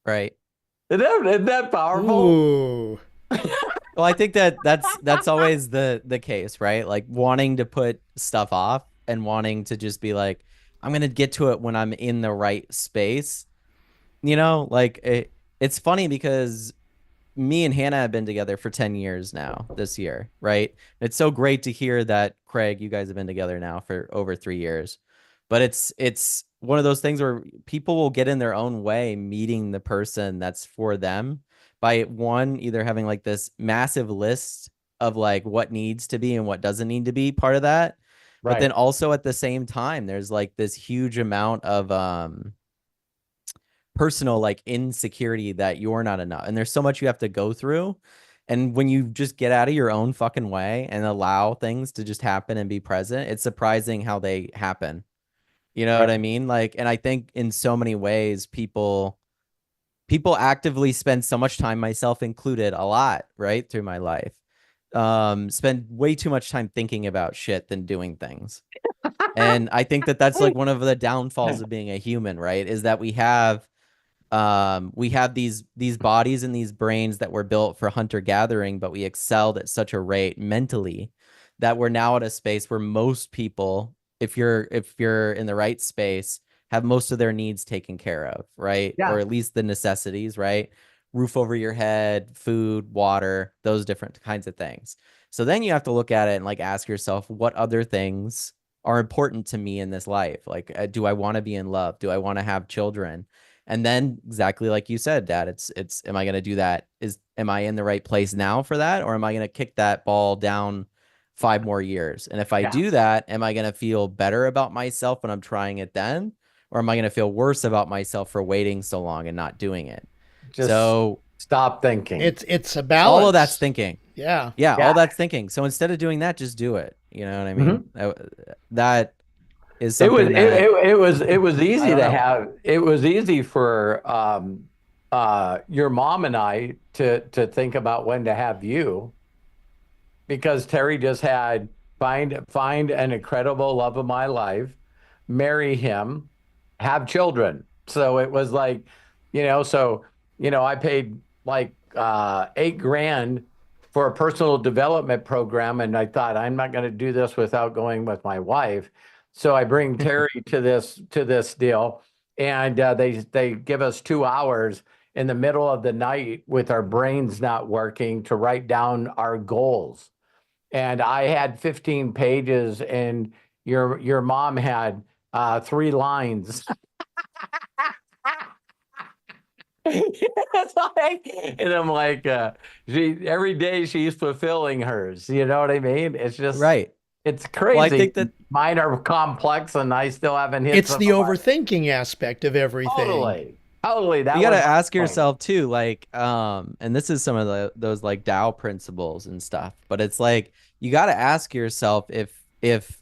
Right. Isn't that powerful? Ooh. Well, I think that that's always the case, right? Like wanting to put stuff off and wanting to just be like, I'm gonna get to it when I'm in the right space. Like it's funny because me and Hannah have been together for 10 years now this year, right? It's so great to hear that, Craig, you guys have been together now for over 3 years. But it's one of those things where people will get in their own way meeting the person that's for them by one, either having like this massive list of like what needs to be and what doesn't need to be part of that. But then Right. also at the same time, there's like this huge amount of personal like insecurity that you're not enough, and there's so much you have to go through. And when you just get out of your own fucking way and allow things to just happen and be present, it's surprising how they happen. You know what Right. I mean? Like, and I think in so many ways people actively spend so much time, myself included, a lot, right, through my life, spend way too much time thinking about shit than doing things. And I think that that's like one of the downfalls of being a human, right? Is that we have these bodies and these brains that were built for hunter gathering, but we excelled at such a rate mentally that we're now at a space where most people, if you're in the right space, have most of their needs taken care of, right? Or Yeah. at least the necessities, right? Roof over your head, food, water, those different kinds of things. So then you have to look at it and like ask yourself, what other things are important to me in this life. Like, do I want to be in love? Do I want to have children? And then exactly like you said, Dad, it's am I going to do that? Am I in the right place now for that? Or am I going to kick that ball down 5 more years? And if I Yeah. do that, am I going to feel better about myself when I'm trying it then? Or am I going to feel worse about myself for waiting so long and not doing it? Just So stop thinking. It's a balance. all of that's thinking. Yeah. Yeah, Yeah. all that's thinking. So instead of doing that, just do it. You know what I mean? That is It was something that it was I easy don't to know. have. It was easy for your mom and I to think about when to have you, because Terry just had find an incredible love of my life, marry him, have children. So it was like, I paid like $8,000 for a personal development program, and I thought, I'm not going to do this without going with my wife. So I bring Terry to this deal, and they give us 2 hours in the middle of the night with our brains not working to write down our goals. And I had 15 pages, and your mom had 3 lines. It's like, and I'm like, every day she's fulfilling hers. You know what I mean? It's just, Right. it's Well, I crazy. think that Mine are complex, and I still haven't hit It's some the of my- overthinking aspect of everything. Totally. That you got to was my ask point. yourself too, like, and this is some of those like Tao principles and stuff, but it's like, you got to ask yourself if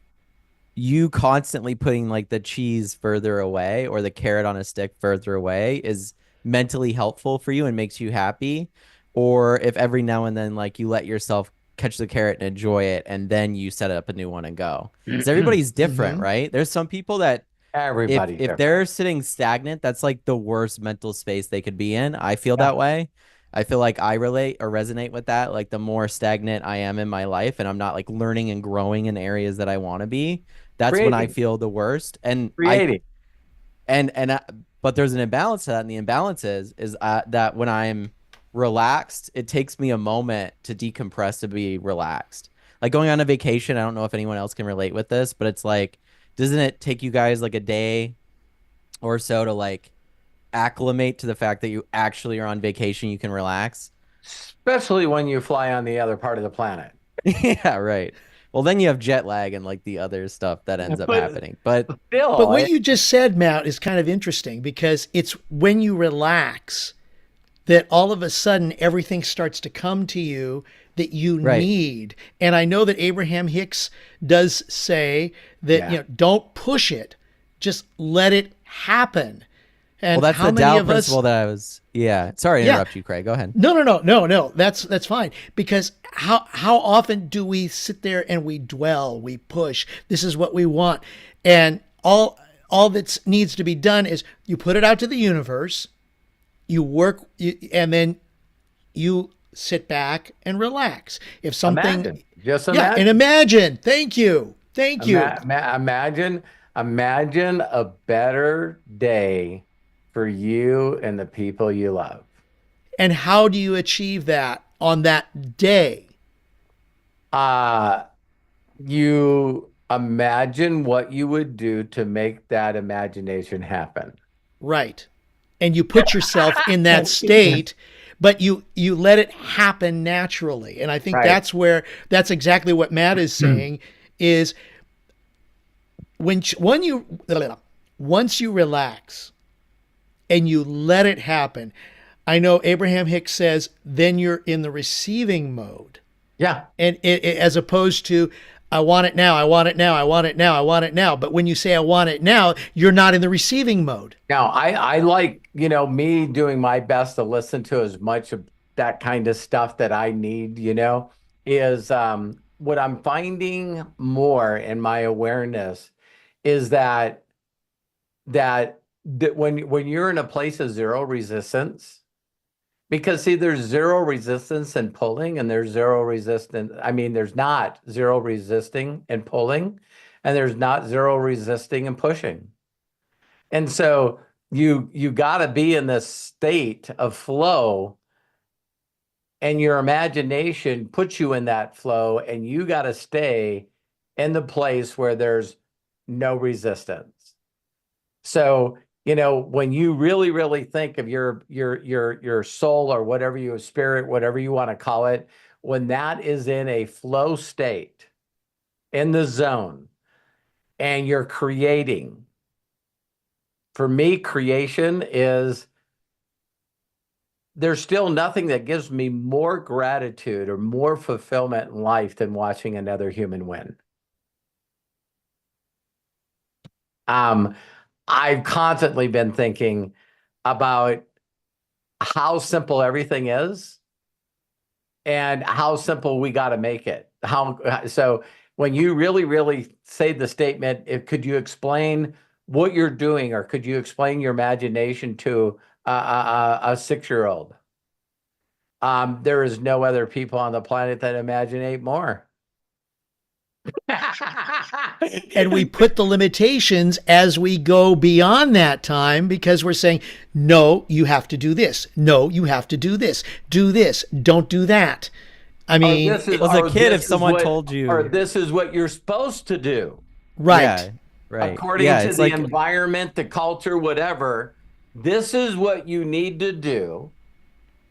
you constantly putting like the cheese further away or the carrot on a stick further away is mentally helpful for you and makes you happy, or if every now and then like you let yourself catch the carrot and enjoy it and then you set up a new one and go. Because everybody's different, right? There's some people that Everybody's if different. they're sitting stagnant, that's like the worst mental space they could be in. I feel that way. I feel like I relate or resonate with that. Like the more stagnant I am in my life and I'm not like learning and growing in areas that I want to be, that's when I Creating. feel the worst. And Creating. but there's an imbalance to that. And the imbalance is that when I'm relaxed, it takes me a moment to decompress, to be relaxed. Like going on a vacation, I don't know if anyone else can relate with this, but it's like, doesn't it take you guys like a day or so to like acclimate to the fact that you actually are on vacation, you can relax? Especially when you fly on the other part of the planet. Yeah, right. Well, then you have jet lag and like the other stuff that ends up happening. But Still, But what you just said, Matt, is kind of interesting because it's when you relax that all of a sudden everything starts to come to you that you need. And I know that Abraham Hicks does say that, don't push it, just let it happen. And well, that's how the many Tao of us principle that I was. Yeah. Sorry to interrupt you, Craig. Go ahead. No. That's fine. Because how often do we sit there and we dwell, we push, this is what we want. And all that needs to be done is you put it out to the universe, you work, and then you sit back and relax. If something, just yeah, and imagine. Thank you. Imagine a better day for you and the people you love. And how do you achieve that on that day? You imagine what you would do to make that imagination happen. Right. And you put yourself in that state, but you let it happen naturally. And I think that's exactly what Matt is saying is once you relax and you let it happen, I know Abraham Hicks says, then you're in the receiving mode. Yeah. And as opposed to, I want it now, I want it now, I want it now, I want it now. But when you say I want it now, you're not in the receiving mode. Now, I like, me doing my best to listen to as much of that kind of stuff that I need, is what I'm finding more in my awareness is that when you're in a place of zero resistance, because see, there's zero resistance in pulling, and there's zero resistance. I mean, there's not zero resisting and pulling, and there's not zero resisting and pushing. And so you got to be in this state of flow, and your imagination puts you in that flow, and you got to stay in the place where there's no resistance. So, you know, when you really, really think of your soul or whatever you spirit, whatever you want to call it, when that is in a flow state, in the zone, and you're creating. For me, creation is, there's still nothing that gives me more gratitude or more fulfillment in life than watching another human win. I've constantly been thinking about how simple everything is and how simple we got to make it. So when you really, really say the statement, could you explain what you're doing, or could you explain your imagination to a 6-year-old? There is no other people on the planet that imaginate more. And we put the limitations as we go beyond that time, because we're saying, no, you have to do this. No, you have to do this. Do this. Don't do that. I mean, as a kid, if someone told you, or this is what you're supposed to do. Right. Yeah, right. According to the environment, the culture, whatever, this is what you need to do.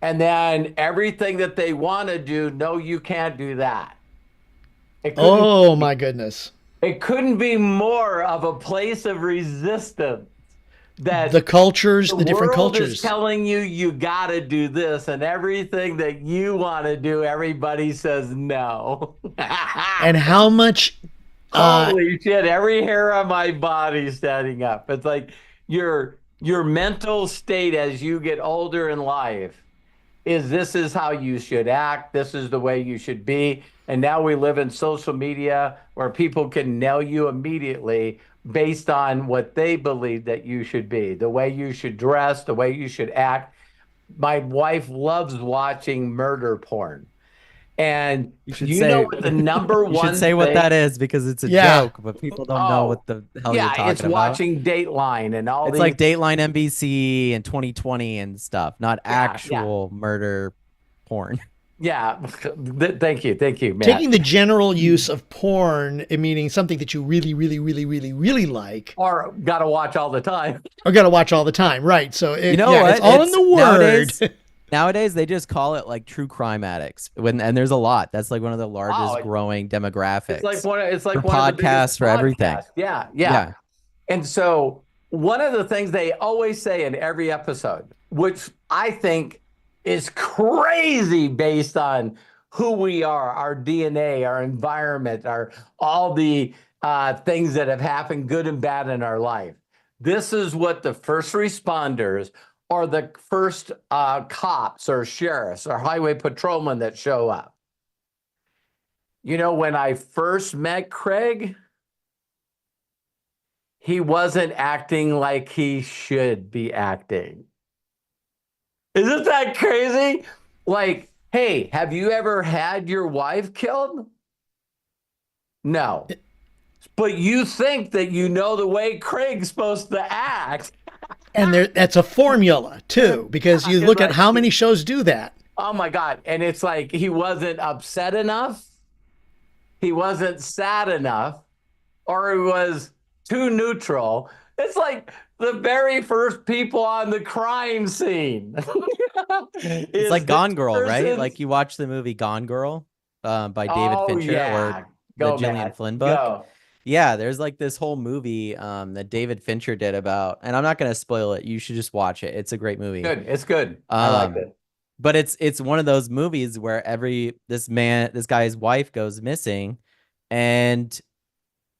And then everything that they want to do, no, you can't do that. Oh my goodness. It couldn't be more of a place of resistance. That the cultures, the different world cultures is telling you got to do this, and everything that you want to do, everybody says no. And how much holy shit, every hair on my body standing up. It's like your mental state as you get older in life is, this is how you should act, this is the way you should be. And now we live in social media where people can nail you immediately based on what they believe that you should be, the way you should dress, the way you should act. My wife loves watching murder porn. And you know what the number one you should say what that is, because it's a joke, but people don't know what the hell you're talking about. Yeah, it's watching Dateline and all. It's like Dateline NBC and 2020 and stuff, not actual murder porn. Yeah, thank you, Matt. Taking the general use of porn, meaning something that you really, really, really, really, really like, or got to watch all the time, right? So you know what? It's all in the word. Nowadays, they just call it like true crime addicts. And there's a lot. That's like one of the largest growing demographics. It's like for podcasts, for everything. Yeah. And so one of the things they always say in every episode, which I think is crazy based on who we are, our DNA, our environment, all the things that have happened, good and bad in our life. This is what the first responders, or the first cops or sheriffs or highway patrolmen that show up. You know, when I first met Craig, he wasn't acting like he should be acting. Isn't that crazy? Like, hey, have you ever had your wife killed? No. But you think that you know the way Craig's supposed to act. And that's a formula too, because you look at how many shows do that. Oh my God. And it's like, he wasn't upset enough. He wasn't sad enough, or he was too neutral. It's like the very first people on the crime scene. It's like Gone Girl, right? Like you watch the movie Gone Girl by David Fincher, or the Gillian Flynn book. Go. Yeah, there's like this whole movie that David Fincher did about, and I'm not going to spoil it. You should just watch it. It's a great movie. Good. It's good. I like it. But it's one of those movies where this guy's wife goes missing, and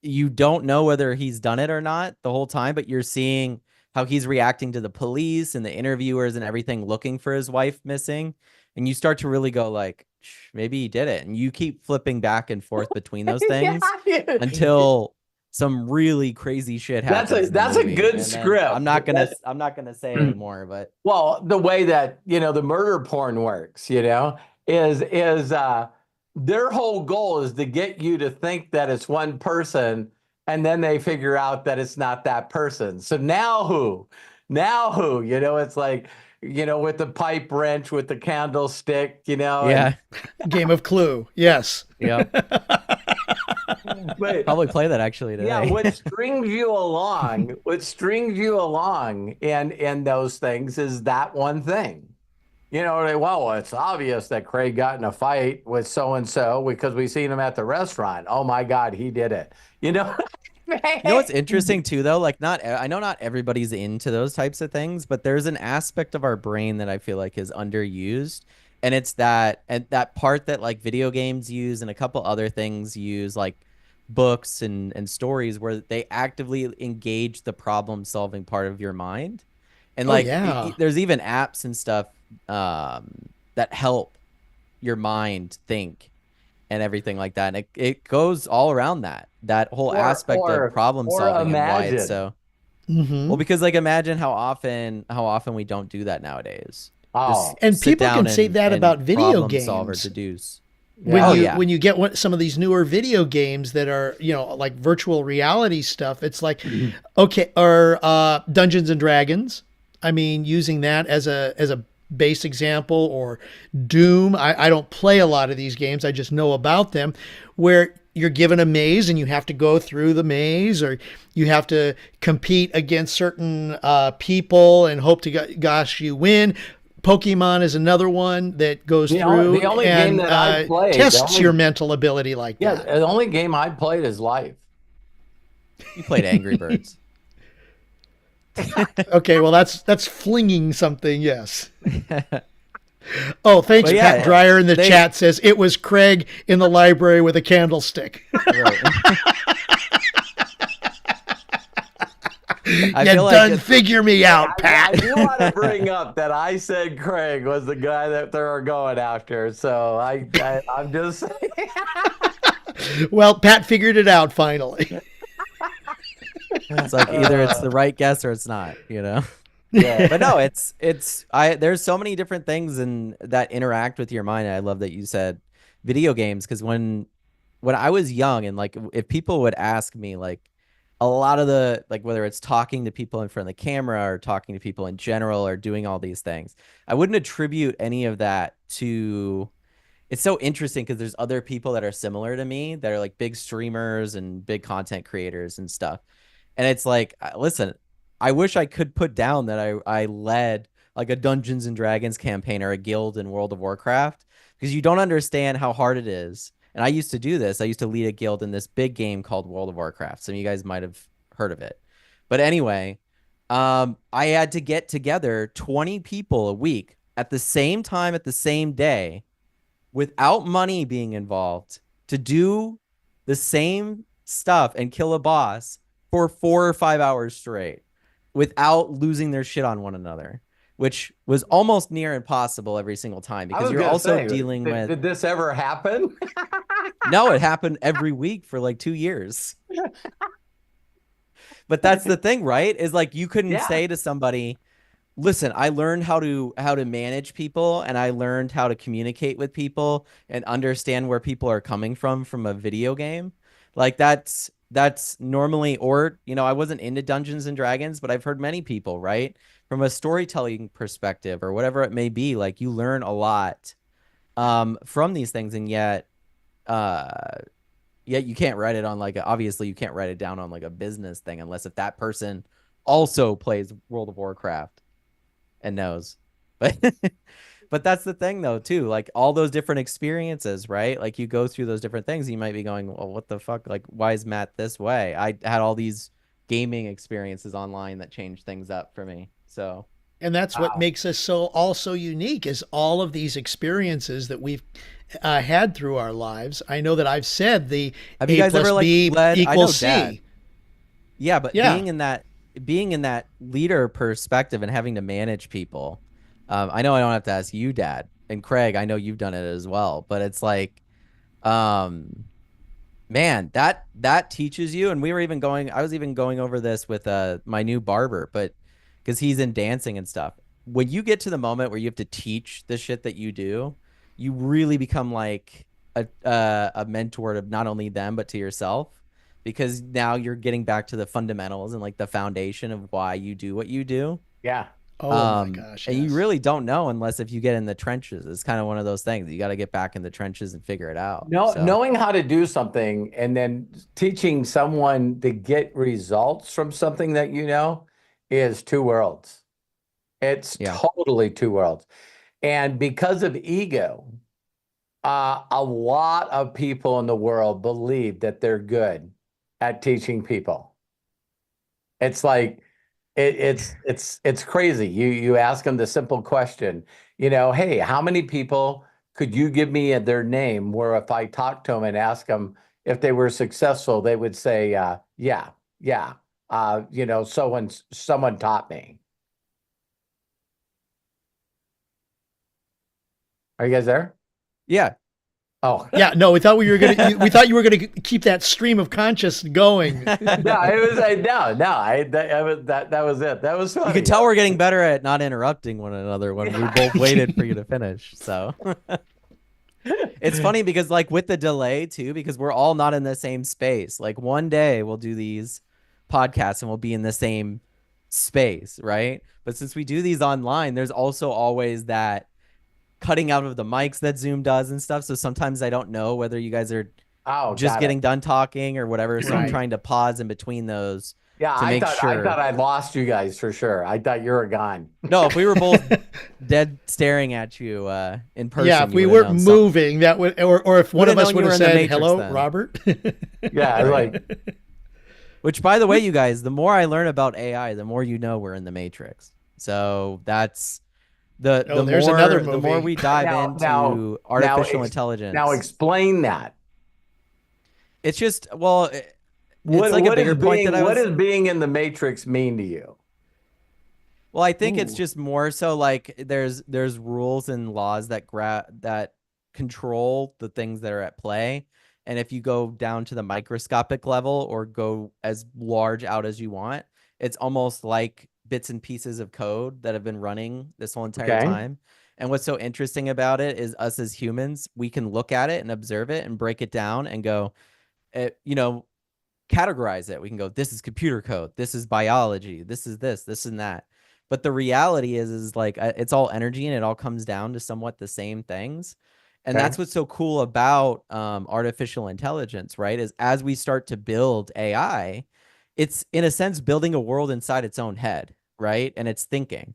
you don't know whether he's done it or not the whole time, but you're seeing how he's reacting to the police and the interviewers and everything looking for his wife missing. And you start to really go like, maybe he did it. And you keep flipping back and forth between those things until some really crazy shit happens. That's a good script. I'm not gonna say anymore, but the way that, the murder porn works, is their whole goal is to get you to think that it's one person, and then they figure out that it's not that person. So now who? It's like, with the pipe wrench, with the candlestick, Yeah. Game of Clue. Yes. Yeah. But Probably play that actually yeah, today. what strings you along in those things is that one thing. Well, it's obvious that Craig got in a fight with so and so because we seen him at the restaurant. Oh my God, he did it. You know. You know what's interesting too, though? Like, I know not everybody's into those types of things, but there's an aspect of our brain that I feel like is underused, and it's that part that like video games use and a couple other things use, like books and stories, where they actively engage the problem solving part of your mind, and Oh like yeah. there's even apps and stuff that help your mind think and everything like that. And it goes all around that whole or aspect of or problem or solving and why it's imagine. so Hmm. well, because like imagine how often we don't do that nowadays. Just Oh, And sit people down can say that and about video problem solve or games. deduce. When yeah. Oh you yeah. when you get some of these newer video games that are, like virtual reality stuff, it's like, okay, or Dungeons and Dragons. I mean, using that as a base example, or Doom. I don't play a lot of these games. I just know about them, where you're given a maze and you have to go through the maze, or you have to compete against certain people and hope to gosh you win. Pokemon is another one that goes through The only game and that I played, tests your mental ability like that. the only game I played is Life. You played Angry Birds. Okay, well that's flinging something, yes. Oh, thanks, But Pat yeah, Dreyer in the they chat says it was Craig in the library with a candlestick. right. You I feel like done figure me out, I Pat. do want to bring up that I said Craig was the guy that they're going after. So I'm just saying. Well, Pat figured it out finally. it's like either it's the right guess or it's not, Yeah. But no, there's so many different things that interact with your mind. I love that you said video games, because when I was young, and like if people would ask me, like a lot of the, like whether it's talking to people in front of the camera or talking to people in general or doing all these things, I wouldn't attribute any of that to. It's so interesting because there's other people that are similar to me that are like big streamers and big content creators and stuff. And it's like, listen, I wish I could put down that I led like a Dungeons and Dragons campaign or a guild in World of Warcraft, because you don't understand how hard it is. And I used to do this. I used to lead a guild in this big game called World of Warcraft. Some of you guys might have heard of it. But anyway, I had to get together 20 people a week at the same time, at the same day, without money being involved, to do the same stuff and kill a boss for 4 or 5 hours straight without losing their shit on one another, which was almost near impossible every single time, I because was you're gonna also say, dealing with. did this ever happen? No, it happened every week for like 2 years. But that's the thing, right? Is like you couldn't Yeah. say to somebody, listen, I learned how to manage people, and I learned how to communicate with people and understand where people are coming from a video game. Like that's normally, or I wasn't into Dungeons and Dragons, but I've heard many people, right? From a storytelling perspective or whatever it may be, like you learn a lot from these things, and uh yet you can't write it on like obviously you can't write it down on like a business thing unless if that person also plays World of Warcraft and knows. But but that's the thing though too, like all those different experiences, right? Like you go through those different things, you might be going, well, what the fuck, like why is Matt this way? I had all these gaming experiences online that changed things up for me. So And that's what Wow. makes us so unique, is all of these experiences that we've had through our lives. I know that I've said the have you A guys plus ever like B led? I know equals Dad. C. Yeah, but Yeah. being in that leader perspective and having to manage people. I know I don't have to ask you, Dad, and Craig, I know you've done it as well, but it's like, um, man, that teaches you. And I was even going over this with my new barber, but because he's in dancing and stuff. When you get to the moment where you have to teach the shit that you do, you really become like a mentor to not only them but to yourself, because now you're getting back to the fundamentals and like the foundation of why you do what you do. Yeah. Oh my gosh. And Yes. you really don't know unless if you get in the trenches. It's kind of one of those things. You got to get back in the trenches and figure it out. So Knowing how to do something and then teaching someone to get results from something that you know is two worlds. It's yeah. totally two worlds. And because of ego, a lot of people in the world believe that they're good at teaching people. It's like it's crazy. You ask them the simple question, hey, how many people could you give me their name where if I talk to them and ask them if they were successful, they would say, yeah, someone taught me. Are you guys there? Yeah. Oh, Yeah, no, we thought we thought you were gonna keep that stream of conscious going. no, it was that was it. That was funny. You can tell we're getting better at not interrupting one another when we both waited for you to finish. So it's funny because like with the delay too, because we're all not in the same space. Like one day we'll do these podcasts and we'll be in the same space, right? But since we do these online, there's also always that cutting out of the mics that Zoom does and stuff. So sometimes I don't know whether you guys are just getting done talking or whatever. So I'm trying to pause in between those. Yeah, to make sure. I thought I lost you guys for sure. I thought you were gone. No, if we were both dead staring at you in person. Yeah, if we weren't moving, that would, or if one of us would have said, "Hello, then. Robert." Yeah, like. Which, by the way, you guys, the more I learn about AI, the more you know we're in the Matrix. So that's the more we dive into artificial intelligence. Now explain that. It's just it's like a bigger point that what does being in the Matrix mean to you? Well, I think it's just more so like there's rules and laws that control the things that are at play. And if you go down to the microscopic level or go as large out as you want, it's almost like bits and pieces of code that have been running this whole entire time. And what's so interesting about it is us as humans, we can look at it and observe it and break it down and go, categorize it. We can go, this is computer code. This is biology. This is this and that. But the reality is like, it's all energy and it all comes down to somewhat the same things. And that's what's so cool about artificial intelligence, right? Is as we start to build AI, it's in a sense building a world inside its own head, right? And it's thinking.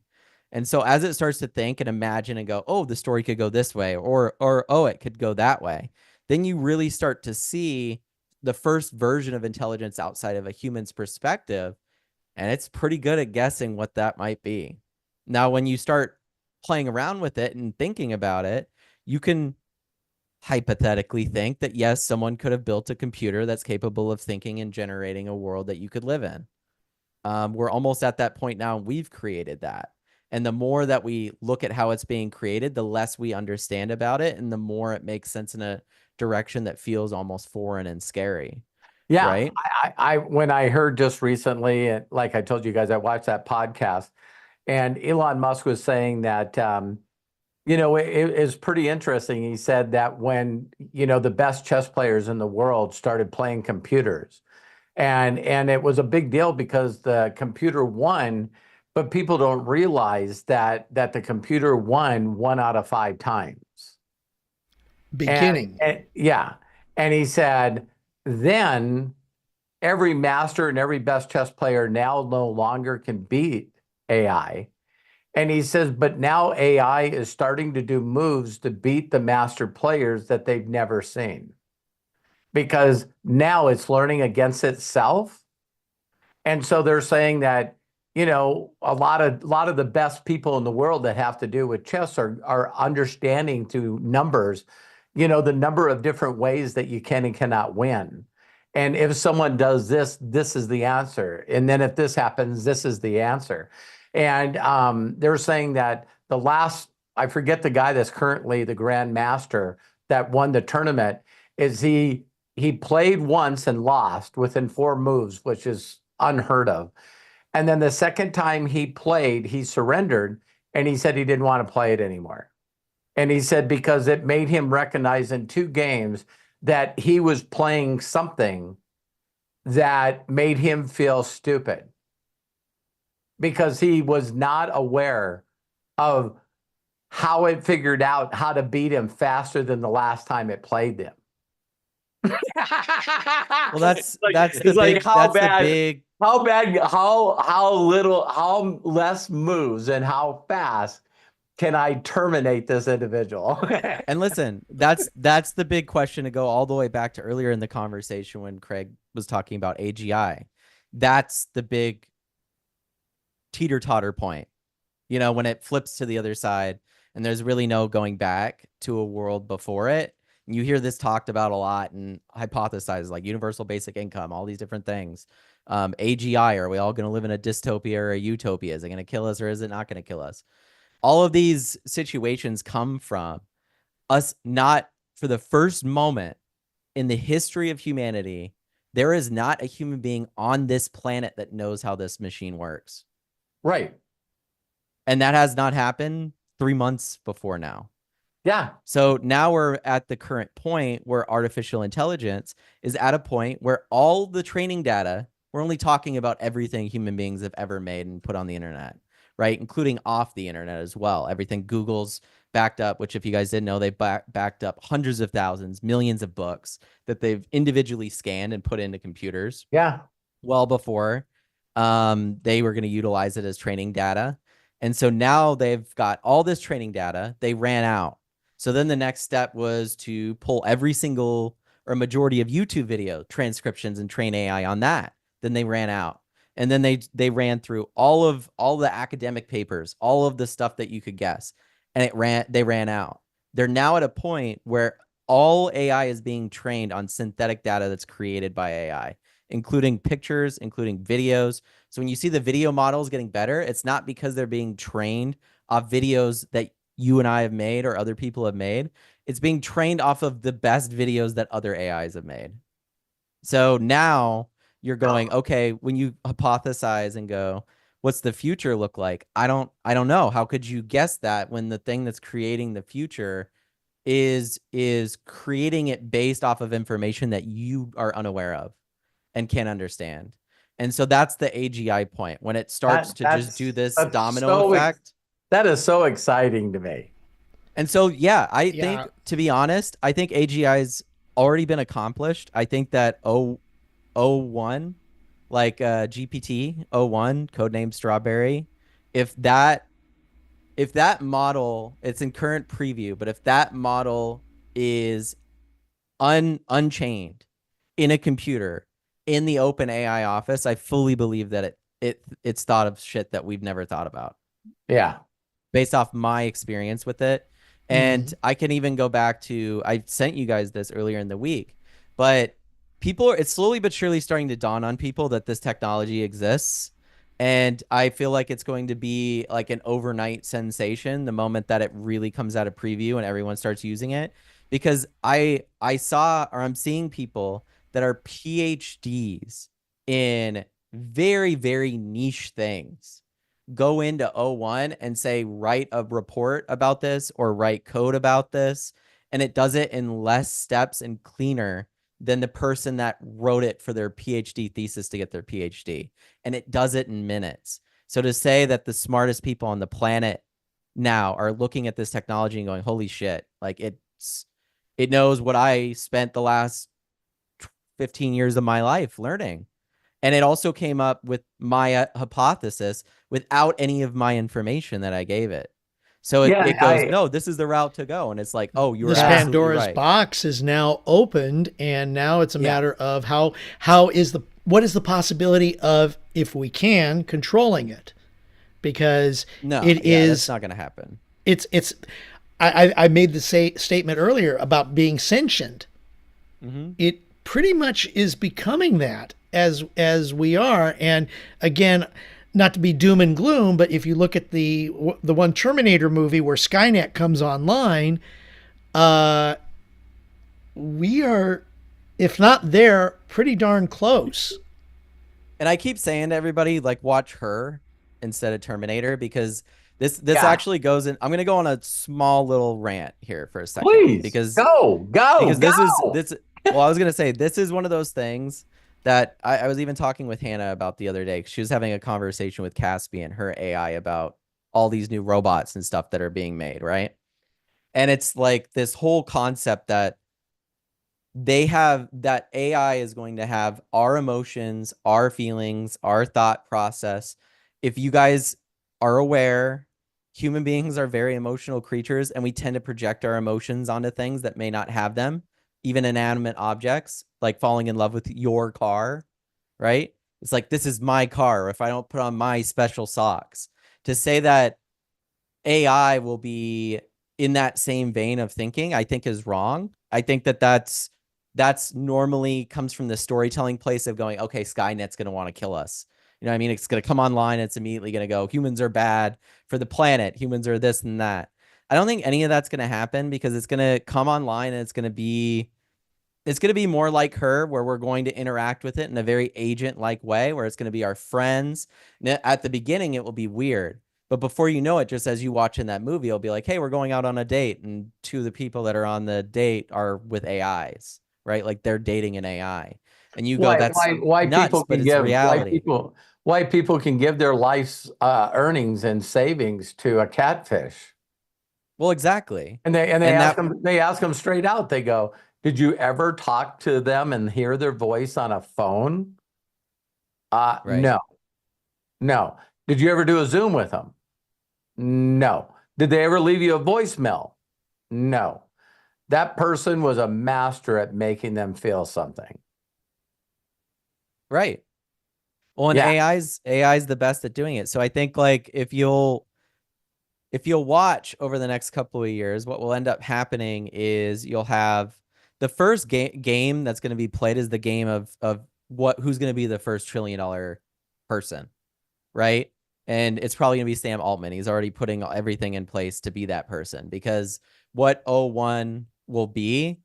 And so as it starts to think and imagine and go, oh, the story could go this way, or oh, it could go that way, then you really start to see the first version of intelligence outside of a human's perspective. And it's pretty good at guessing what that might be. Now, when you start playing around with it and thinking about it, you can hypothetically think that, yes, someone could have built a computer that's capable of thinking and generating a world that you could live in. We're almost at that point now. We've created that. And the more that we look at how it's being created, the less we understand about it. And the more it makes sense in a direction that feels almost foreign and scary. Yeah. Right? I when I heard just recently, like I told you guys, I watched that podcast and Elon Musk was saying that, it is pretty interesting. He said that when, the best chess players in the world started playing computers and it was a big deal because the computer won, but people don't realize that the computer won 1 out of 5 times. Beginning. And he said, then every master and every best chess player now no longer can beat AI. And he says, but now AI is starting to do moves to beat the master players that they've never seen. Because now it's learning against itself. And so they're saying that, a lot of the best people in the world that have to do with chess are understanding to numbers, the number of different ways that you can and cannot win. And if someone does this, this is the answer. And then if this happens, this is the answer. And they're saying that I forget the guy that's currently the Grand Master that won the tournament, is he played once and lost within 4 moves, which is unheard of. And then the second time he played, he surrendered and he said he didn't want to play it anymore. And he said because it made him recognize in 2 games that he was playing something that made him feel stupid. because he was not aware of how it figured out how to beat him faster than the last time it played him. Well, that's it's the like big how that's the bad, big how bad, how little, how less moves and how fast can I terminate this individual? And listen, that's the big question to go all the way back to earlier in the conversation when Craig was talking about AGI. That's the big teeter-totter point. You know, when it flips to the other side and there's really no going back to a world before it. And you hear this talked about a lot and hypothesized, like universal basic income, all these different things. AGI, are we all going to live in a dystopia or a utopia? Is it going to kill us or is it not going to kill us? All of these situations come from us not, for the first moment in the history of humanity, there is not a human being on this planet that knows how this machine works. Right. And that has not happened 3 months before now. Yeah. So now we're at the current point where artificial intelligence is at a point where all the training data, we're only talking about everything human beings have ever made and put on the internet, right? Including off the internet as well. Everything Google's backed up, which if you guys didn't know, they backed up hundreds of thousands, millions of books that they've individually scanned and put into computers. Yeah. Well before they were going to utilize it as training data. And so now they've got all this training data. They ran out. So then the next step was to pull every single or majority of YouTube video transcriptions and train AI on that. Then they ran out. And then they ran through all the academic papers, all of the stuff that you could guess. And they ran out. They're now at a point where all AI is being trained on synthetic data that's created by AI, including pictures, including videos. So when you see the video models getting better, it's not because they're being trained off videos that you and I have made or other people have made. It's being trained off of the best videos that other AIs have made. So now you're going, okay, when you hypothesize and go, what's the future look like? I don't know. How could you guess that when the thing that's creating the future is creating it based off of information that you are unaware of and can't understand? And so that's the AGI point, when it starts to just do this domino effect. That is so exciting to me. And so, yeah, I think, to be honest, I think AGI's already been accomplished. I think that 01, like GPT 01, codename Strawberry, if that model, it's in current preview, but if that model is unchained in a computer in the open AI office, I fully believe that it's thought of shit that we've never thought about. Yeah. Based off my experience with it. And I can even go back to, I sent you guys this earlier in the week, but it's slowly but surely starting to dawn on people that this technology exists. And I feel like it's going to be like an overnight sensation the moment that it really comes out of preview and everyone starts using it. Because I'm seeing people that are PhDs in very, very niche things go into 01 and say, write a report about this or write code about this. And it does it in less steps and cleaner than the person that wrote it for their PhD thesis to get their PhD. And it does it in minutes. So to say that the smartest people on the planet now are looking at this technology and going, holy shit, like it knows what I spent the last 15 years of my life learning. And it also came up with my hypothesis without any of my information that I gave it. So it goes, no, this is the route to go. And it's like, oh, you're this absolutely Pandora's right. box is now opened, and now it's a matter of what is the possibility of, if we can, controlling it? Because that's not going to happen. I made the statement earlier about being sentient. It pretty much is becoming that as we are. And again, not to be doom and gloom, but if you look at the one Terminator movie where Skynet comes online, we are, if not there, pretty darn close. And I keep saying to everybody, like, watch Her instead of Terminator, because this actually goes in. I'm going to go on a small little rant here for a second. Please, because go. Because this, well, I was going to say, this is one of those things that I was even talking with Hannah about the other day. She was having a conversation with Caspian, her AI, about all these new robots and stuff that are being made, right? And it's like this whole concept that that AI is going to have our emotions, our feelings, our thought process. If you guys are aware, human beings are very emotional creatures, and we tend to project our emotions onto things that may not have them, even inanimate objects, like falling in love with your car, right? It's like, this is my car, or if I don't put on my special socks. To say that AI will be in that same vein of thinking, I think is wrong. I think that that's normally comes from the storytelling place of going, okay, Skynet's going to want to kill us. You know what I mean? It's going to come online. It's immediately going to go, humans are bad for the planet. Humans are this and that. I don't think any of that's going to happen, because it's going to come online and it's going to be more like her, where we're going to interact with it in a very agent-like way, where it's going to be our friends. At the beginning, it will be weird. But before you know it, just as you watch in that movie, it'll be like, hey, we're going out on a date. And two of the people that are on the date are with AIs, right? Like they're dating an AI. And you go, that's Why nuts, people but can it's give reality. why people can give their life's earnings and savings to a catfish? Well, exactly. And they And ask that, them, straight out. They go, "Did you ever talk to them and hear their voice on a phone?" right. No, no. Did you ever do a Zoom with them? No. Did they ever leave you a voicemail? No. That person was a master at making them feel something. Right. Well, and Yeah, AI's the best at doing it. So I think, like, if you'll watch over the next couple of years, what will end up happening is you'll have the first game that's going to be played is the game of who's going to be the first $1 trillion person, right? And it's probably going to be Sam Altman. He's already putting everything in place to be that person, because what O1 will be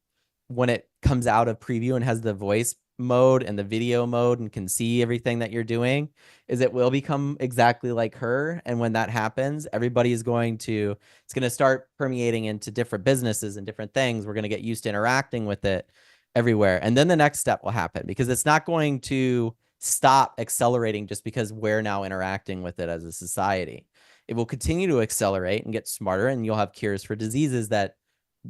when it comes out of preview and has the voice mode and the video mode and can see everything that you're doing, is it will become exactly like her. And when that happens, everybody is it's going to start permeating into different businesses and different things. We're going to get used to interacting with it everywhere. And then the next step will happen, because it's not going to stop accelerating just because we're now interacting with it as a society. It will continue to accelerate and get smarter, and you'll have cures for diseases that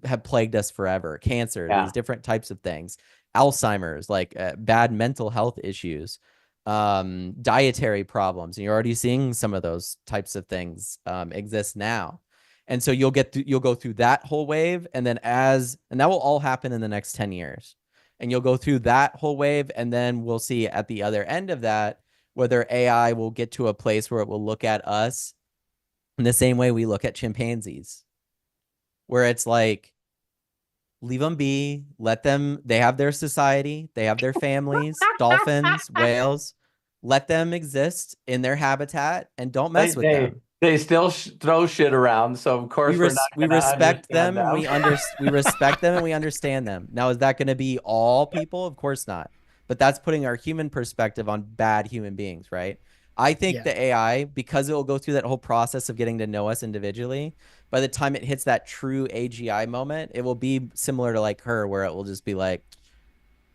have plagued us forever, cancer, yeah, these different types of things, Alzheimer's, like bad mental health issues, dietary problems. And you're already seeing some of those types of things exist now. And so you'll go through that whole wave, and then and that will all happen in the next 10 years. And you'll go through that whole wave, and then we'll see at the other end of that whether AI will get to a place where it will look at us in the same way we look at chimpanzees, where it's like, leave them be, they have their society, they have their families, dolphins, whales, let them exist in their habitat and don't mess with them. they still throw shit around. So of course we're not We going to respect understand them, and them. we respect them, and we understand them. Now, is that going to be all people? Of course not. But that's putting our human perspective on bad human beings, right? I think Yeah. the AI, because it will go through that whole process of getting to know us individually, by the time it hits that true AGI moment, it will be similar to like her, where it will just be like,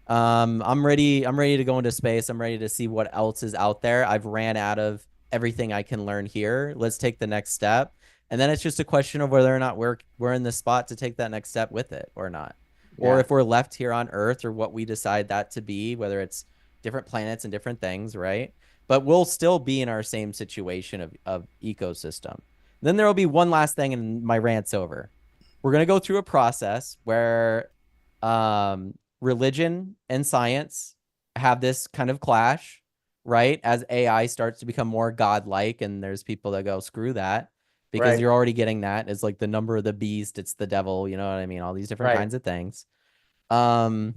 I'm ready to go into space. I'm ready to see what else is out there. I've ran out of everything I can learn here. Let's take the next step. And then it's just a question of whether or not we're in the spot to take that next step with it or not. Or Yeah, if we're left here on Earth, or what we decide that to be, whether it's different planets and different things, right? But we'll still be in our same situation of ecosystem. Then there will be one last thing, and my rant's over. We're going to go through a process where religion and science have this kind of clash, right? As AI starts to become more godlike, and there's people that go, screw that, because right, you're already getting that. It's like the number of the beast, it's the devil, you know what I mean? All these different right. kinds of things. Um,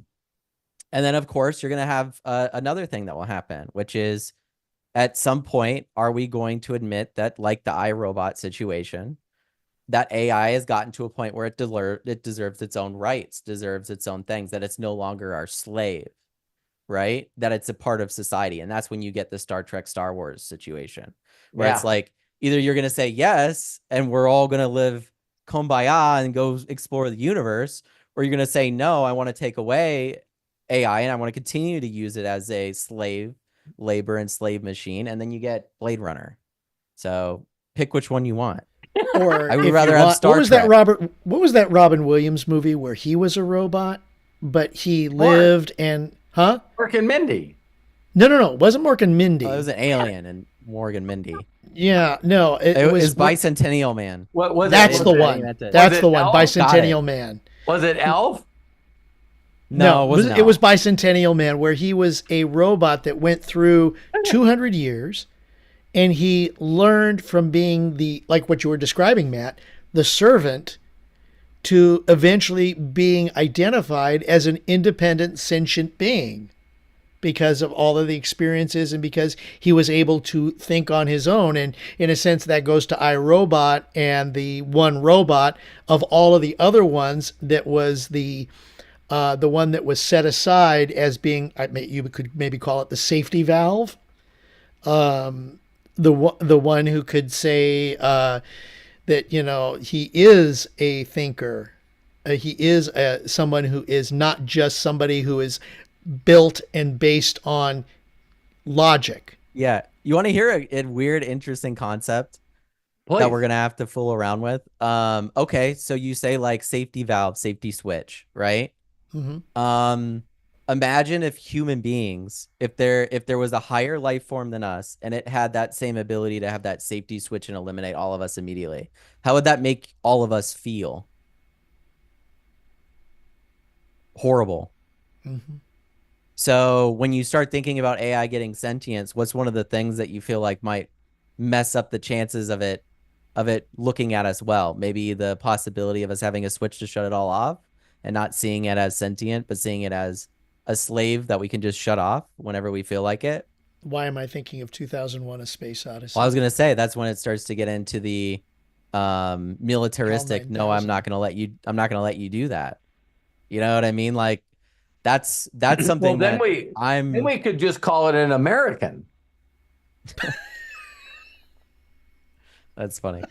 and then, of course, you're going to have another thing that will happen, which is, at some point, are we going to admit that, like the iRobot situation, that AI has gotten to a point where it deserves its own rights, deserves its own things, that it's no longer our slave, right? That it's a part of society. And that's when you get the Star Trek, Star Wars situation, where it's Yeah, like, either you're going to say yes, and we're all going to live kumbaya and go explore the universe, or you're going to say, no, I want to take away AI and I want to continue to use it as a slave labor and slave machine. And then you get Blade Runner. So pick which one you want. Or I would if rather you have want, Star Trek. What was that Robin Williams movie where he was a robot, but he lived and Mork and Mindy. No. It wasn't Mork and Mindy. Oh, it was an alien and Morgan Mindy. Yeah, no, It was Bicentennial Man. What was that's it? the one. That's the one. Elf? Bicentennial Man. Was it Elf? No, it was Bicentennial Man, where he was a robot that went through 200 years, and he learned from being like what you were describing, Matt, the servant, to eventually being identified as an independent, sentient being because of all of the experiences and because he was able to think on his own. And in a sense, that goes to iRobot and the one robot of all of the other ones that was the one that was set aside as being, you could maybe call it the safety valve. The one who could say that, he is a thinker. He is someone who is not just somebody who is built and based on logic. Yeah. You want to hear a weird, interesting concept Please. that we're going to have to fool around with? Okay. So you say like safety valve, safety switch, right? Mm-hmm. Imagine if human beings, if there was a higher life form than us and it had that same ability to have that safety switch and eliminate all of us immediately, how would that make all of us feel? Horrible. Mm-hmm. So when you start thinking about AI getting sentience, what's one of the things that you feel like might mess up the chances of it looking at us well? Maybe the possibility of us having a switch to shut it all off and not seeing it as sentient, but seeing it as a slave that we can just shut off whenever we feel like it. Why am I thinking of 2001: A Space Odyssey? Well, I was going to say that's when it starts to get into the militaristic. No, I'm not going to let you do that. You know what I mean? Like that's something. Well, then we could just call it an American. That's funny.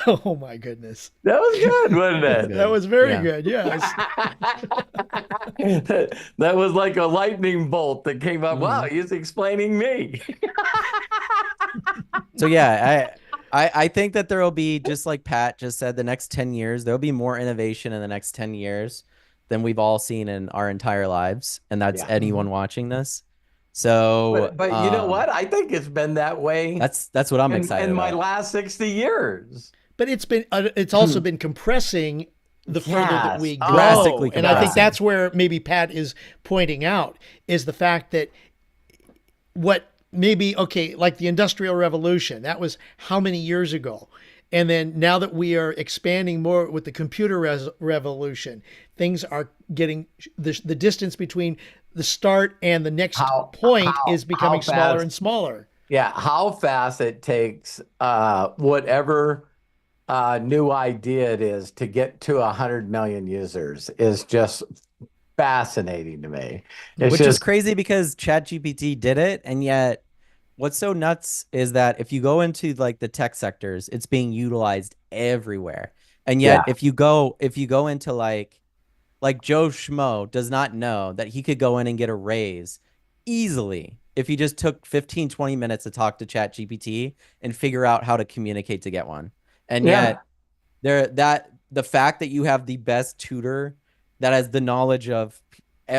Oh my goodness. That was good, wasn't it? That was very good. Yes. That was like a lightning bolt that came up. Wow, he's explaining me. So yeah, I think that there will be, just like Pat just said, the next 10 years, there'll be more innovation in the next 10 years than we've all seen in our entire lives. And that's anyone watching this. So, but you know what? I think it's been that way. That's what I'm excited in my about. last 60 years. But it's also been compressing the further that we go. Drastically and I think compressing. that's where maybe Pat is pointing out is the fact that what maybe, okay, like the Industrial Revolution, that was how many years ago? And then now that we are expanding more with the computer revolution, things are getting the distance between the start and the next point is becoming smaller and smaller. Yeah, how fast it takes whatever new idea it is to get to 100 million users is just fascinating to me. Which is crazy because ChatGPT did it, and yet what's so nuts is that if you go into like the tech sectors, it's being utilized everywhere. And yet if you go into like Joe Schmo does not know that he could go in and get a raise easily if he just took 15, 20 minutes to talk to ChatGPT and figure out how to communicate to get one. And yet the fact that you have the best tutor that has the knowledge of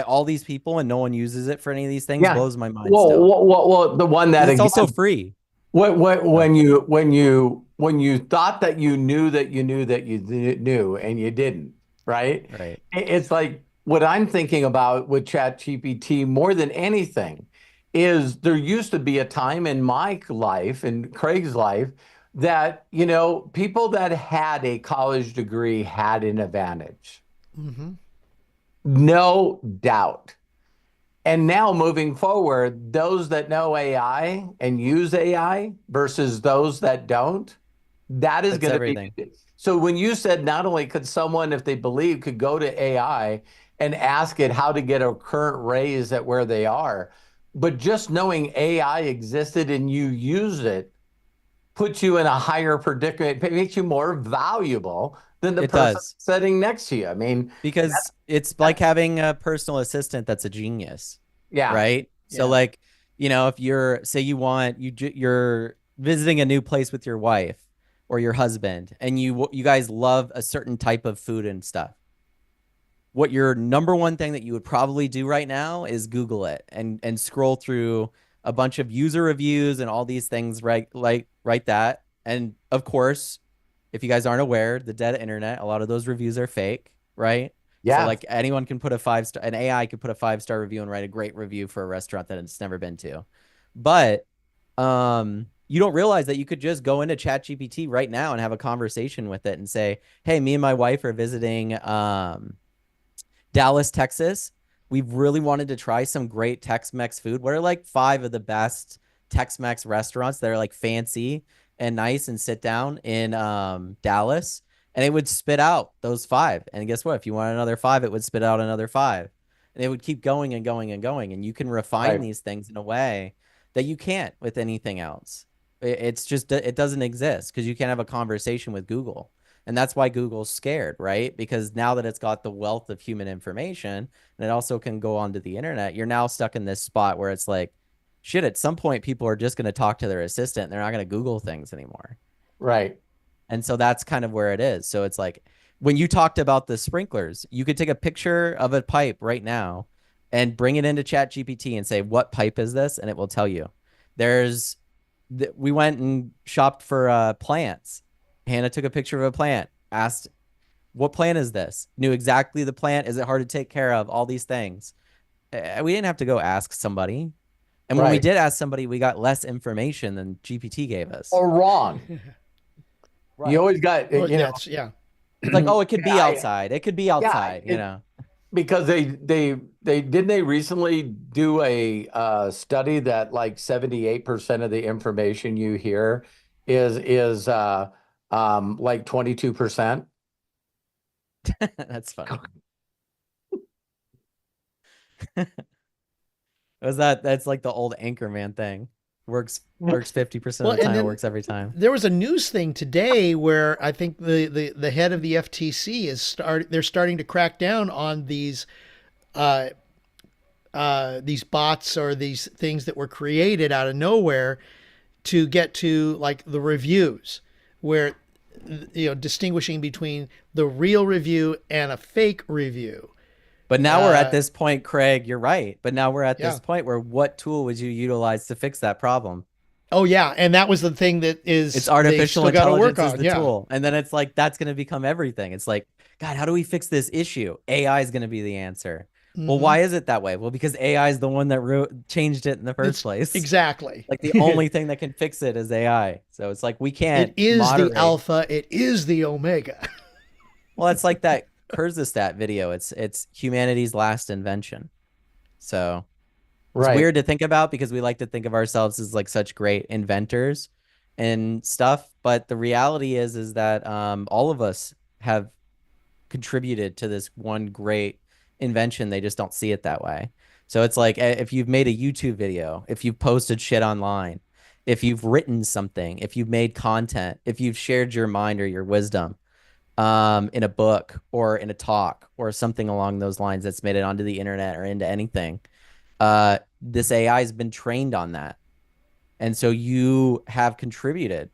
all these people and no one uses it for any of these things blows my mind. Well, the one that it's also free. When you thought that you knew that you knew that you knew and you didn't, right? Right. It's like what I'm thinking about with ChatGPT more than anything is there used to be a time in my life and Craig's life that, people that had a college degree had an advantage. Mm-hmm. No doubt. And now moving forward, those that know AI and use AI versus those that don't, that is going to be. So when you said not only could someone, if they believe, could go to AI and ask it how to get a current raise at where they are, but just knowing AI existed and you use it puts you in a higher predicament. It makes you more valuable than the It person does, sitting next to you. I mean, because it's like having a personal assistant that's a genius, yeah, right? So Yeah. like, if you're say you're visiting a new place with your wife or your husband, and you guys love a certain type of food and stuff, what your number one thing that you would probably do right now is Google it and scroll through a bunch of user reviews and all these things, right? Like, right, that. And of course, if you guys aren't aware, the dead internet, a lot of those reviews are fake, right? So yeah, like anyone can put a 5-star, an AI could put a 5-star review and write a great review for a restaurant that it's never been to. But you don't realize that you could just go into ChatGPT right now and have a conversation with it and say, "Hey, me and my wife are visiting Dallas, Texas. We've really wanted to try some great Tex-Mex food. What are like 5 of the best Tex-Mex restaurants that are like fancy and nice and sit down in Dallas?" And it would spit out those 5. And guess what? If you want another 5, it would spit out another 5. And it would keep going and going and going. And you can refine right, these things in a way that you can't with anything else. It's just, it doesn't exist because you can't have a conversation with Google. And that's why Google's scared, right? Because now that it's got the wealth of human information and it also can go onto the internet, you're now stuck in this spot where it's like, shit, at some point, people are just going to talk to their assistant. They're not going to Google things anymore. right, And so that's kind of where it is. So it's like when you talked about the sprinklers, you could take a picture of a pipe right now and bring it into ChatGPT and say, "What pipe is this?" And it will tell you. We went and shopped for plants. Hannah took a picture of a plant, asked, "What plant is this?" Knew exactly the plant. Is it hard to take care of? All these things. We didn't have to go ask somebody. And when we right, did ask somebody, we got less information than GPT gave us. or wrong. You always got, Well, that's yeah. It's like, oh, it could be I, outside. It could be yeah, outside, because they recently do a study that like 78% of the information you hear is like 22%. That's funny. That's like the old Anchorman thing. Works 50% Well, of the and time, it then works every time. there was a news thing today where I think the head of the FTC they're starting to crack down on these bots or these things that were created out of nowhere to get to like the reviews, where distinguishing between the real review and a fake review. But now we're at this point, Craig, you're right. But now we're at Yeah. this point where what tool would you utilize to fix that problem? Oh yeah, and that was the thing that is It's artificial they still gotta intelligence work is on. the Yeah. tool. And then it's like, that's going to become everything. It's like, God, how do we fix this issue? AI is going to be the answer. Well, why is it that way? Well, because AI is the one that changed it in the first place. Exactly. Like the only thing that can fix it is AI. So it's like we can't It is moderate. the alpha. It is the omega. Well, it's like that Kurzgesagt video. It's humanity's last invention. So it's Right. weird to think about because we like to think of ourselves as like such great inventors and stuff. But the reality is that all of us have contributed to this one great invention. They just don't see it that way. So it's like if you've made a YouTube video, if you've posted shit online, if you've written something, if you've made content, if you've shared your mind or your wisdom in a book or in a talk or something along those lines that's made it onto the internet or into anything, this AI has been trained on that. And so you have contributed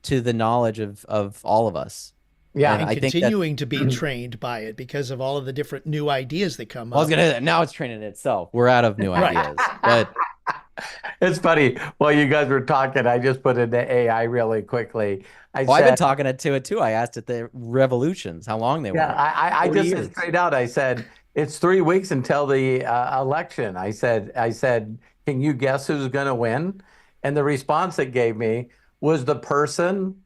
to the knowledge of all of us. Yeah. And I think continuing to be trained by it because of all of the different new ideas that come I was up. gonna now it's training itself. We're out of new ideas. But It's funny. While you guys were talking, I just put in the AI really quickly. I've been talking to it too. I asked it the revolutions, how long they were. I 40 just years. said straight out. I said it's 3 weeks until the election. I said, can you guess who's going to win? And the response it gave me was the person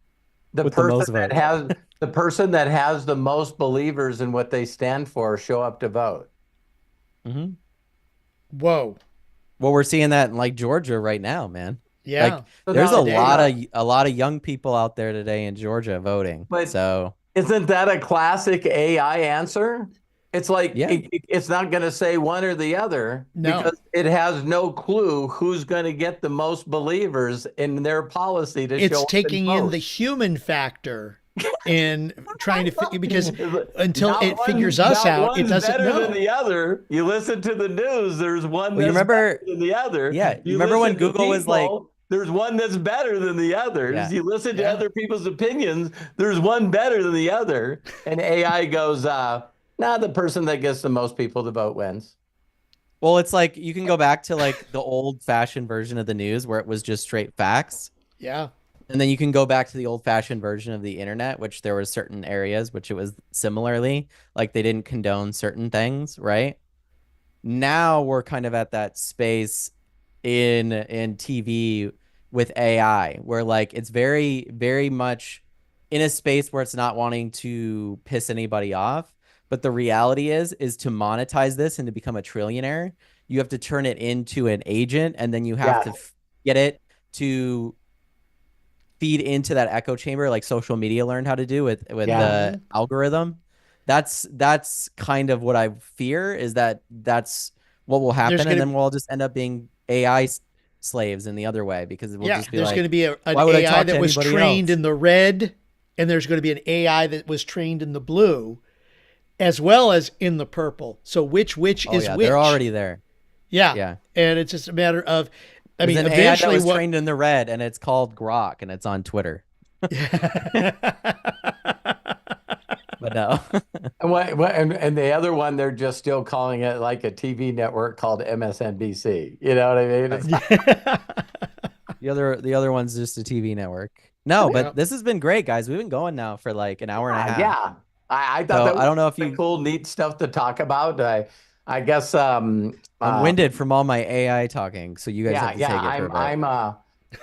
With the most that votes. has the person that has the most believers in what they stand for show up to vote. Mm-hmm. Whoa. Well, we're seeing that in like Georgia right now, man. Yeah. Like So there's now- a lot of young people out there today in Georgia voting. But- So Isn't that a classic AI answer? It's like Yeah. it's not going to say one or the other No. because it has no clue who's going to get the most believers in their policy to It's show up and taking in vote. the human factor in trying to because until it figures us Not out, it one's doesn't better than know. the other. You listen to the news, there's one Well, you that's better remember, than the other. yeah, you You remember when listen to Google was like, people, there's one that's better than the others. yeah, You listen to Yeah. other people's opinions, there's one better than the other. And AI goes, nah, the person that gets the most people to vote wins. well, it's like you can go back to like the old fashioned version of the news where it was just straight facts. Yeah. And then you can go back to the old fashioned version of the internet, which there were certain areas which it was similarly like they didn't condone certain things, right? Now we're kind of at that space in TV with AI where like it's very, very much in a space where it's not wanting to piss anybody off. But the reality is to monetize this and to become a trillionaire, you have to turn it into an agent, and then you have to Yes. get it to feed into that echo chamber like social media learned how to do with Yeah. the algorithm. That's kind of what I fear, is that that's what will There's happen, and going then to we'll just end up being AI slaves in the other way, because we'll yeah, just be there's going like, to be an why would I AI talk to that was anybody trained else? in the red, and there's going to be an AI that was trained in the blue, as well as in the purple. So which Oh is yeah, which? they're already there. Yeah. Yeah. And it's just a matter of, I There's mean, an AI that eventually was what. trained in the red, and it's called Grok, and it's on Twitter. But no. And the other one, they're just still calling it like a TV network called MSNBC. You know what I mean? It's The other one's just a TV network. No, Yeah. but this has been great, guys. We've been going now for like an hour and a half. yeah. I thought So that I was don't know if really you cool, neat stuff to talk about. I guess I'm winded from all my AI talking, so you guys have to yeah. take it for a bit.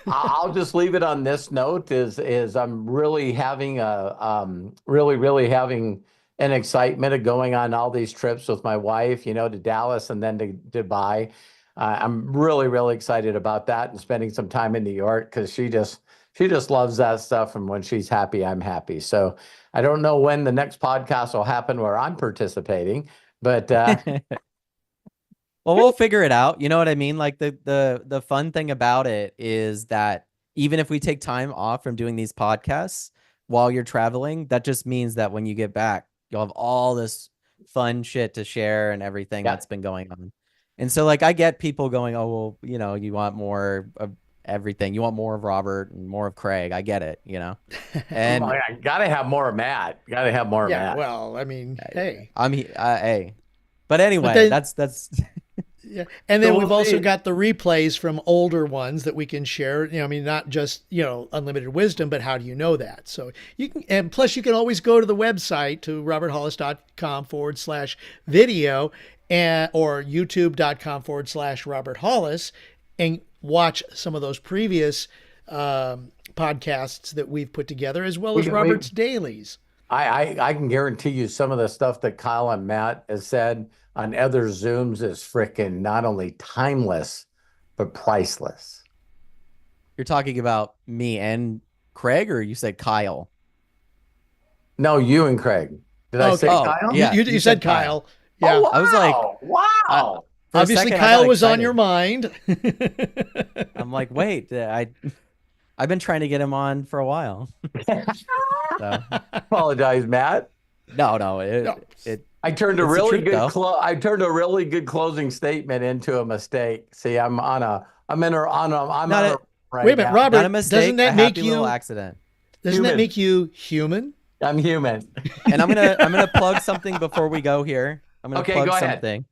I'll just leave it on this note is I'm really having really having an excitement of going on all these trips with my wife, to Dallas and then to Dubai. I'm really excited about that, and spending some time in New York because she just loves that stuff, and when she's happy, I'm happy. So I don't know when the next podcast will happen where I'm participating, but Well, we'll figure it out. You know what I mean? Like the fun thing about it is that even if we take time off from doing these podcasts while you're traveling, that just means that when you get back, you'll have all this fun shit to share and everything yeah. that's been going on. And so like I get people going, "Oh, well, you want more of everything. You want more of Robert and more of Craig." I get it, And I gotta have more of Matt. Gotta have more of Yeah. Matt. Well, I mean, hey. hey. But anyway, then- that's Yeah. And then So we've we'll also see. got the replays from older ones that we can share. I mean, not just, unlimited wisdom, but how do you know that? So you can, and plus you can always go to the website to roberthollis.com/video or youtube.com/Robert Hollis and watch some of those previous podcasts that we've put together, as well as Robert's dailies. I can guarantee you some of the stuff that Kyle and Matt has said on other Zooms is freaking not only timeless, but priceless. You're talking about me and Craig, or you said Kyle? No, you and Craig. Did I say Oh, Kyle? yeah. You you said said Kyle. Kyle. Yeah. Oh, wow. I was like, wow. For a Obviously, second, I Kyle got was on your excited. mind. I'm like, wait, I've been trying to get him on for a while. So, Apologize, Matt. no, No. I turned a It's the really truth, though. good closing statement into a mistake. See, I'm on a Not a- right Wait a minute, now. Robert. not a mistake. Doesn't that a make happy little you? accident. Doesn't that Human. make you human? I'm human. And I'm gonna plug something before we go here. I'm gonna Okay, plug go ahead. something.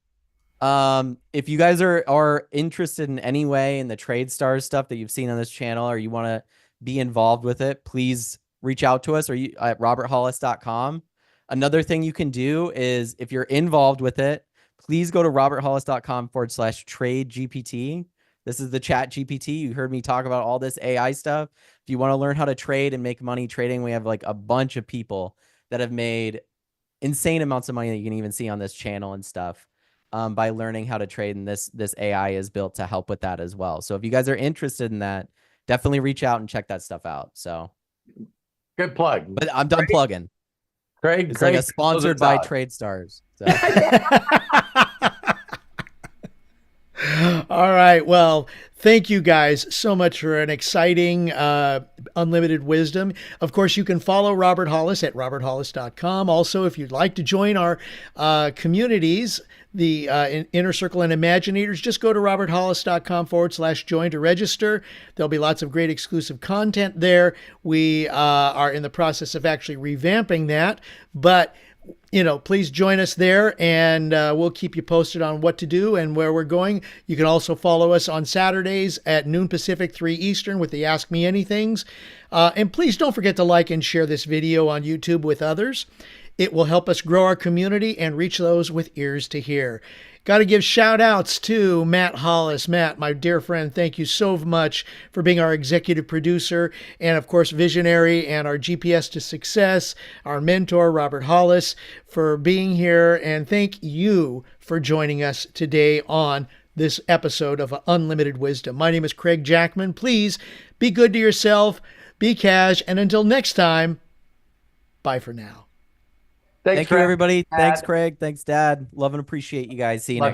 If you guys are interested in any way in the Trade Stars stuff that you've seen on this channel, or you want to be involved with it, please reach out to us, or you at roberthollis.com. Another thing you can do is, if you're involved with it, please go to roberthollis.com/trade GPT. This is the chat GPT. You heard me talk about all this AI stuff. If you want to learn how to trade and make money trading, we have like a bunch of people that have made insane amounts of money that you can even see on this channel and stuff. By learning how to trade, and this AI is built to help with that as well. So if you guys are interested in that, definitely reach out and check that stuff out. So, Good plug. but I'm done plugging. Craig, It's like a close sponsored us by out. Trade Stars. So. All right. Well, thank you guys so much for an exciting Unlimited Wisdom. Of course, you can follow Robert Hollis at roberthollis.com. Also, if you'd like to join our communities, the Inner Circle and Imaginators, just go to roberthollis.com/join to register. There'll be lots of great exclusive content there. We are in the process of actually revamping that, but please join us there, and we'll keep you posted on what to do and where we're going. You can also follow us on Saturdays at noon Pacific, 3 Eastern with the Ask Me Anythings. And please don't forget to like and share this video on YouTube with others. It will help us grow our community and reach those with ears to hear. Got to give shout outs to Matt Hollis. Matt, my dear friend, thank you so much for being our executive producer and, of course, visionary, and our GPS to success, our mentor, Robert Hollis, for being here. And thank you for joining us today on this episode of Unlimited Wisdom. My name is Craig Jackman. Please be good to yourself, be cash, and until next time, bye for now. Thanks, Thank you, Craig. everybody. Dad. Thanks, Craig. Thanks, Dad. Love and appreciate you guys. See you next